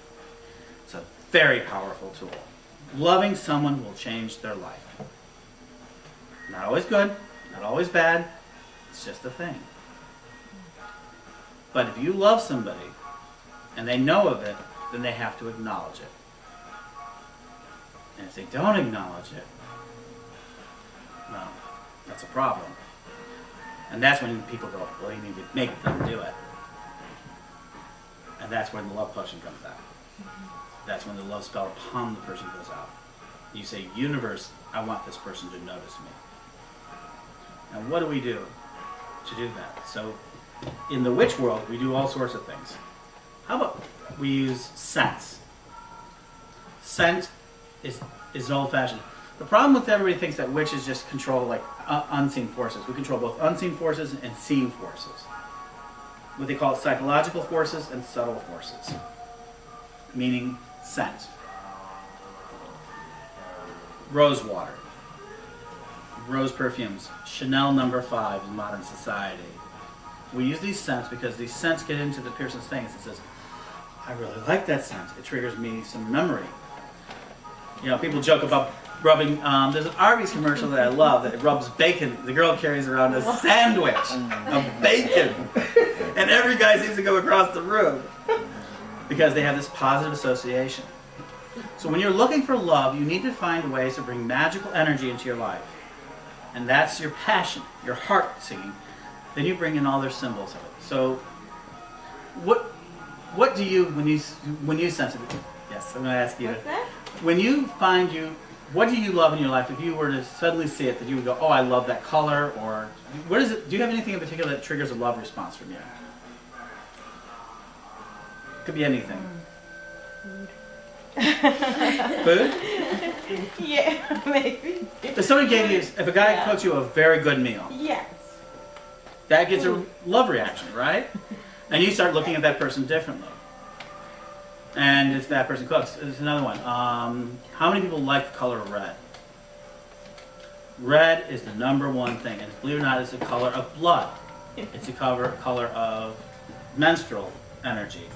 It's a very powerful tool. Loving someone will change their life. Not always good, not always bad, it's just a thing. But if you love somebody and they know of it, then they have to acknowledge it. And if they don't acknowledge it, well, that's a problem. And that's when people go, well, you need to make them do it. And that's when the love potion comes out. That's when the love spell upon the person goes out. You say, universe, I want this person to notice me. And what do we do to do that? So in the witch world, we do all sorts of things. How about we use scents? Scent is old-fashioned. The problem with everybody thinks that witches just control like unseen forces. We control both unseen forces and seen forces. What they call psychological forces and subtle forces, meaning scent. Rose water, rose perfumes, Chanel No. 5 in modern society. We use these scents because these scents get into the person's things and says, I really like that scent. It triggers me some memory. You know, people joke about rubbing, there's an Arby's commercial that I love that rubs bacon. The girl carries around a sandwich of bacon. And every guy seems to go across the room because they have this positive association. So when you're looking for love, you need to find ways to bring magical energy into your life. And that's your passion, your heart singing. Then you bring in all their symbols of it. So what do you, when you sense it? Yes, I'm going to ask you. What's that? When you find what do you love in your life? If you were to suddenly see it, that you would go, oh, I love that color, or what is it? Do you have anything in particular that triggers a love response from you? Could be anything. Food? Yeah, maybe. If somebody gave you, if a guy cooks you a very good meal, Yes. that gets a love reaction, right? And you start looking at that person differently. And if that person cooks, there's another one. How many people like the color red? Red is the #1 thing, and believe it or not, it's the color of blood. It's the color of menstrual energy.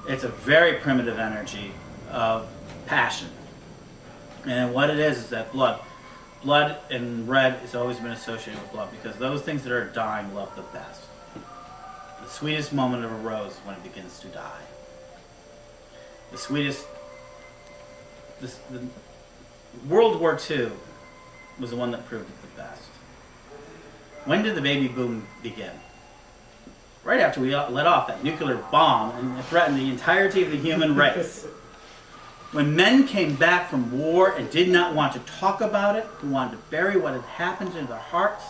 It's a very primitive energy of passion. And what it is that blood and red has always been associated with blood, because those things that are dying love the best. The sweetest moment of a rose is when it begins to die. The sweetest, the World War II was the one that proved it the best. When did the baby boom begin? Right after we let off that nuclear bomb and it threatened the entirety of the human race. When men came back from war and did not want to talk about it, who wanted to bury what had happened in their hearts,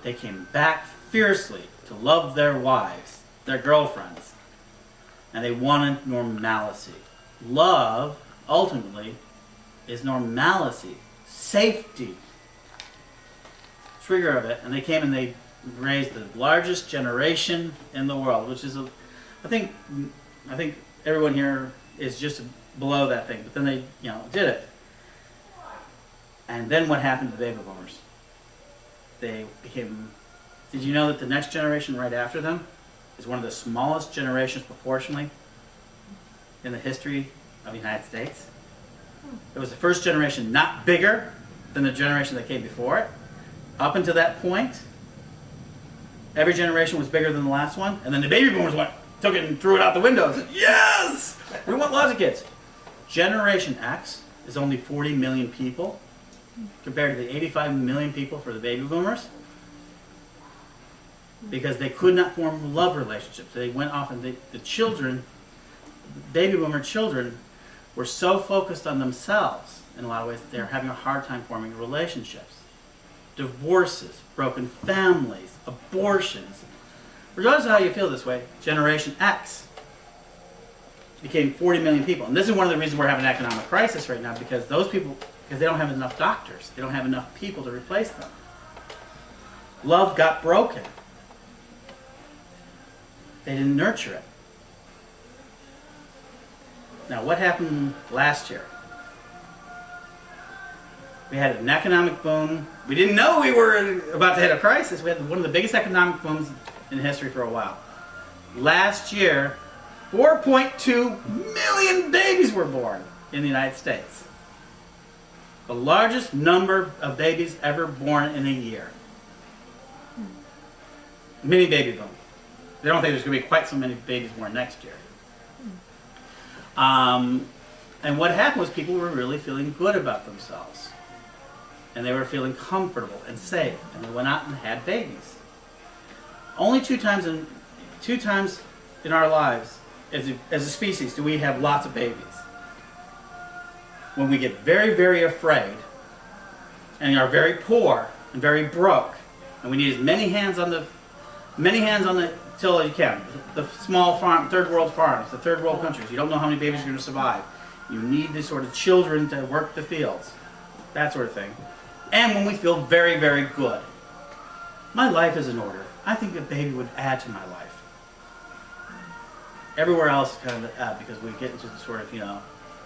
they came back fiercely to love their wives, their girlfriends, and they wanted normalcy. Love, ultimately, is normalcy, safety, trigger of it, and they came and they raised the largest generation in the world, which is, I think everyone here is just below that thing, but then they, did it. And then what happened to the baby boomers? They became, did you know that the next generation right after them is one of the smallest generations proportionally in the history of the United States? It was the first generation not bigger than the generation that came before it. Up until that point, every generation was bigger than the last one, and then the baby boomers took it and threw it out the window and said, yes, we want lots of kids. Generation X is only 40 million people compared to the 85 million people for the baby boomers. because they could not form love relationships. They went off and the children, baby boomer children, were so focused on themselves in a lot of ways that they're having a hard time forming relationships. Divorces, broken families, abortions. Regardless of how you feel this way, Generation X became 40 million people. And this is one of the reasons we're having an economic crisis right now, because those people, because they don't have enough doctors. They don't have enough people to replace them. Love got broken. They didn't nurture it. Now, what happened last year? We had an economic boom. We didn't know we were about to hit a crisis. We had one of the biggest economic booms in history for a while. Last year, 4.2 million babies were born in the United States. The largest number of babies ever born in a year. Mini baby boom. They don't think there's going to be quite so many babies born next year. And what happened was people were really feeling good about themselves. And they were feeling comfortable and safe. And they went out and had babies. Only two times in our lives as a species do we have lots of babies. When we get very, very afraid and are very poor and very broke, and we need as many hands on the till you can. The small farm, third world farms, the third world countries. You don't know how many babies are going to survive. You need these sort of children to work the fields, that sort of thing. And when we feel very, very good. My life is in order. I think a baby would add to my life. Everywhere else kind of add, because we get into the sort of,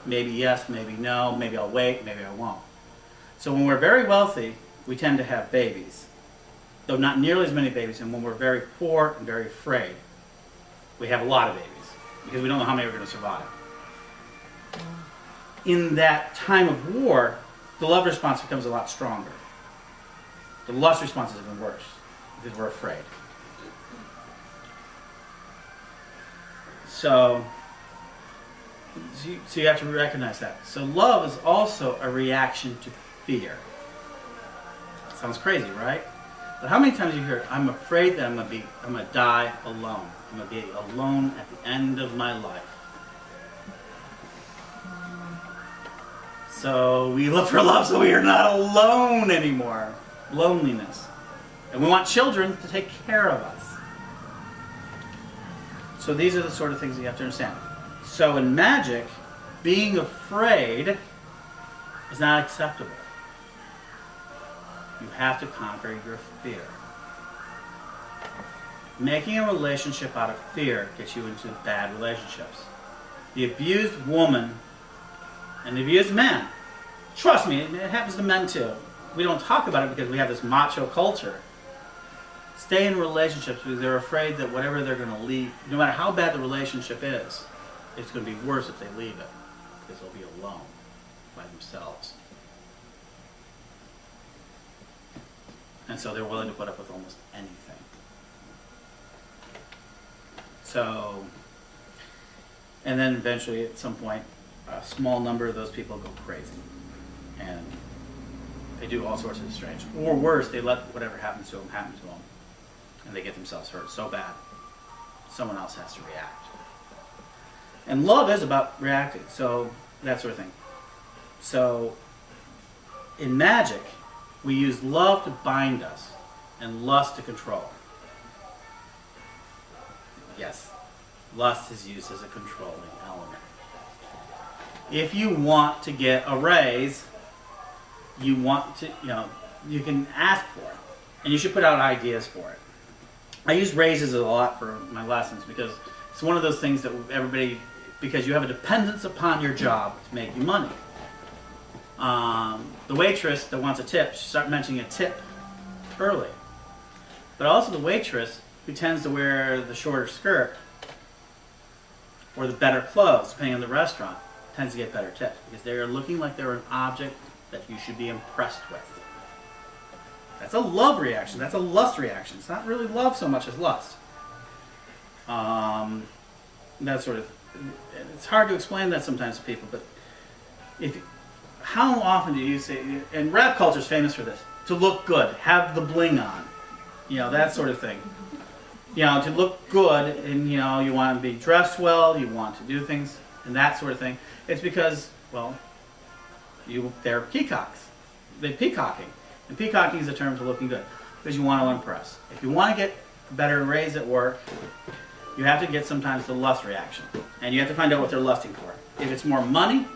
maybe yes, maybe no, maybe I'll wait, maybe I won't. So when we're very wealthy, we tend to have babies, though not nearly as many babies. And when we're very poor and very afraid, we have a lot of babies, because we don't know how many are going to survive. In that time of war, the love response becomes a lot stronger. The lust responses have been worse, because we're afraid. So you have to recognize that. So love is also a reaction to fear. Sounds crazy, right? But how many times you hear, I'm afraid that I'm going to die alone. I'm going to be alone at the end of my life. So we look for love so we are not alone anymore. Loneliness. And we want children to take care of us. So these are the sort of things you have to understand. So in magic, being afraid is not acceptable. You have to conquer your fear. Making a relationship out of fear gets you into bad relationships. The abused woman and the abused man, trust me, it happens to men too. We don't talk about it because we have this macho culture. Stay in relationships because they're afraid that whatever they're going to leave, no matter how bad the relationship is, it's going to be worse if they leave it, because they'll be alone by themselves. And so they're willing to put up with almost anything. So, and then eventually at some point, a small number of those people go crazy. And they do all sorts of strange. Or worse, they let whatever happens to them happen to them. And they get themselves hurt so bad, someone else has to react. And love is about reacting, so that sort of thing. So, in magic, we use love to bind us and lust to control. Yes, lust is used as a controlling element. If you want to get a raise, you want to, you can ask for it. And you should put out ideas for it. I use raises a lot for my lessons because it's one of those things that everybody, because you have a dependence upon your job to make you money. The waitress that wants a tip, she starts mentioning a tip early. But also the waitress who tends to wear the shorter skirt or the better clothes, depending on the restaurant, tends to get better tips because they are looking like they're an object that you should be impressed with. That's a love reaction. That's a lust reaction. It's not really love so much as lust. That sort of. It's hard to explain that sometimes to people, but how often do you say? And rap culture is famous for this: to look good, have the bling on, that sort of thing. to look good, and you want to be dressed well, you want to do things and that sort of thing. It's because, well, they're peacocks. They're peacocking. And peacocking is a term for looking good, because you want to impress. If you want to get a better raise at work, you have to get sometimes the lust reaction. And you have to find out what they're lusting for. If it's more money,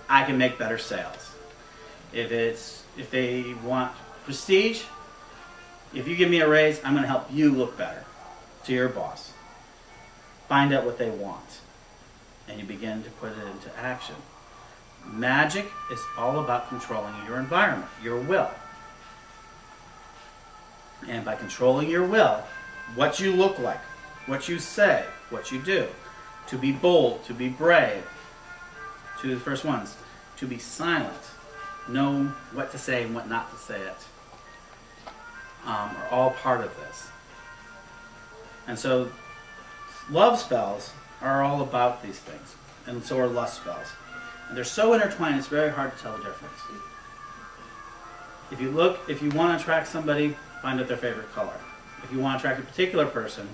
I can make better sales. If they want prestige, if you give me a raise, I'm going to help you look better to your boss. Find out what they want, and you begin to put it into action. Magic is all about controlling your environment, your will. And by controlling your will, what you look like, what you say, what you do, to be bold, to be brave, to the first ones, to be silent, know what to say and what not to say it, are all part of this. And so love spells are all about these things, and so are lust spells. And they're so intertwined, it's very hard to tell the difference. If you want to attract somebody, find out their favorite color. If you want to attract a particular person,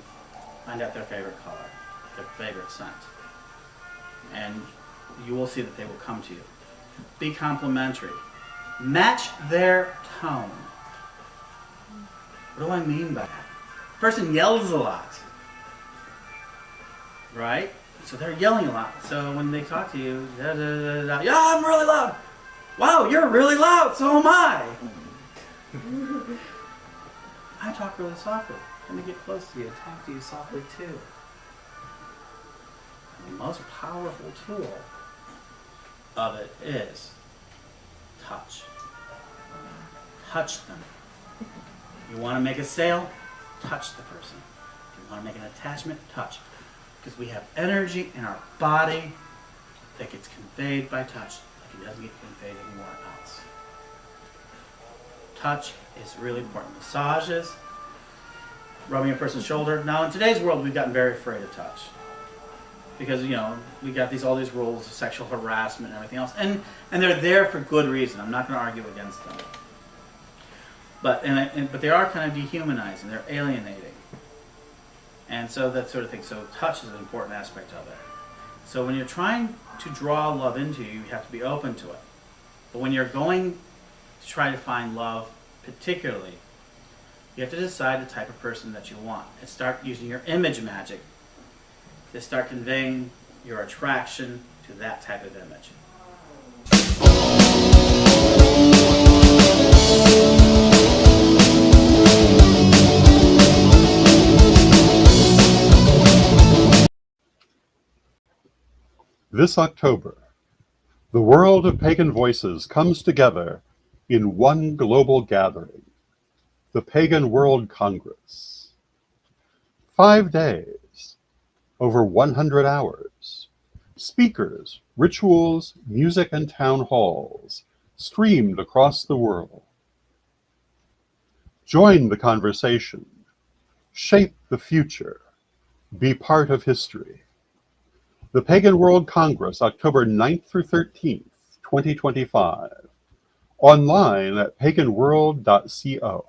find out their favorite color, their favorite scent. And you will see that they will come to you. Be complimentary. Match their tone. What do I mean by that? Person yells a lot, right? So they're yelling a lot. So when they talk to you, da, da, da, da, yeah, I'm really loud. Wow, you're really loud. So am I. I talk really softly. Let me get close to you and talk to you softly too. And the most powerful tool of it is touch. Touch them. You want to make a sale? Touch the person. If you want to make an attachment? Touch. Because we have energy in our body that gets conveyed by touch, like it doesn't get conveyed anywhere else. Touch is really important. Massages, rubbing a person's shoulder. Now, in today's world, we've gotten very afraid of touch. Because, we got all these rules of sexual harassment and everything else. And they're there for good reason. I'm not going to argue against them. But they are kind of dehumanizing. They're alienating. And so that sort of thing. So touch is an important aspect of it. So when you're trying to draw love into you, you have to be open to it. But when you're going to try to find love particularly, you have to decide the type of person that you want. And start using your image magic to start conveying your attraction to that type of image. This October, the world of pagan voices comes together in one global gathering, the Pagan World Congress. 5 days, over 100 hours, speakers, rituals, music, and town halls streamed across the world. Join the conversation, shape the future, be part of history. The Pagan World Congress, October 9th through 13th, 2025. Online at paganworld.co.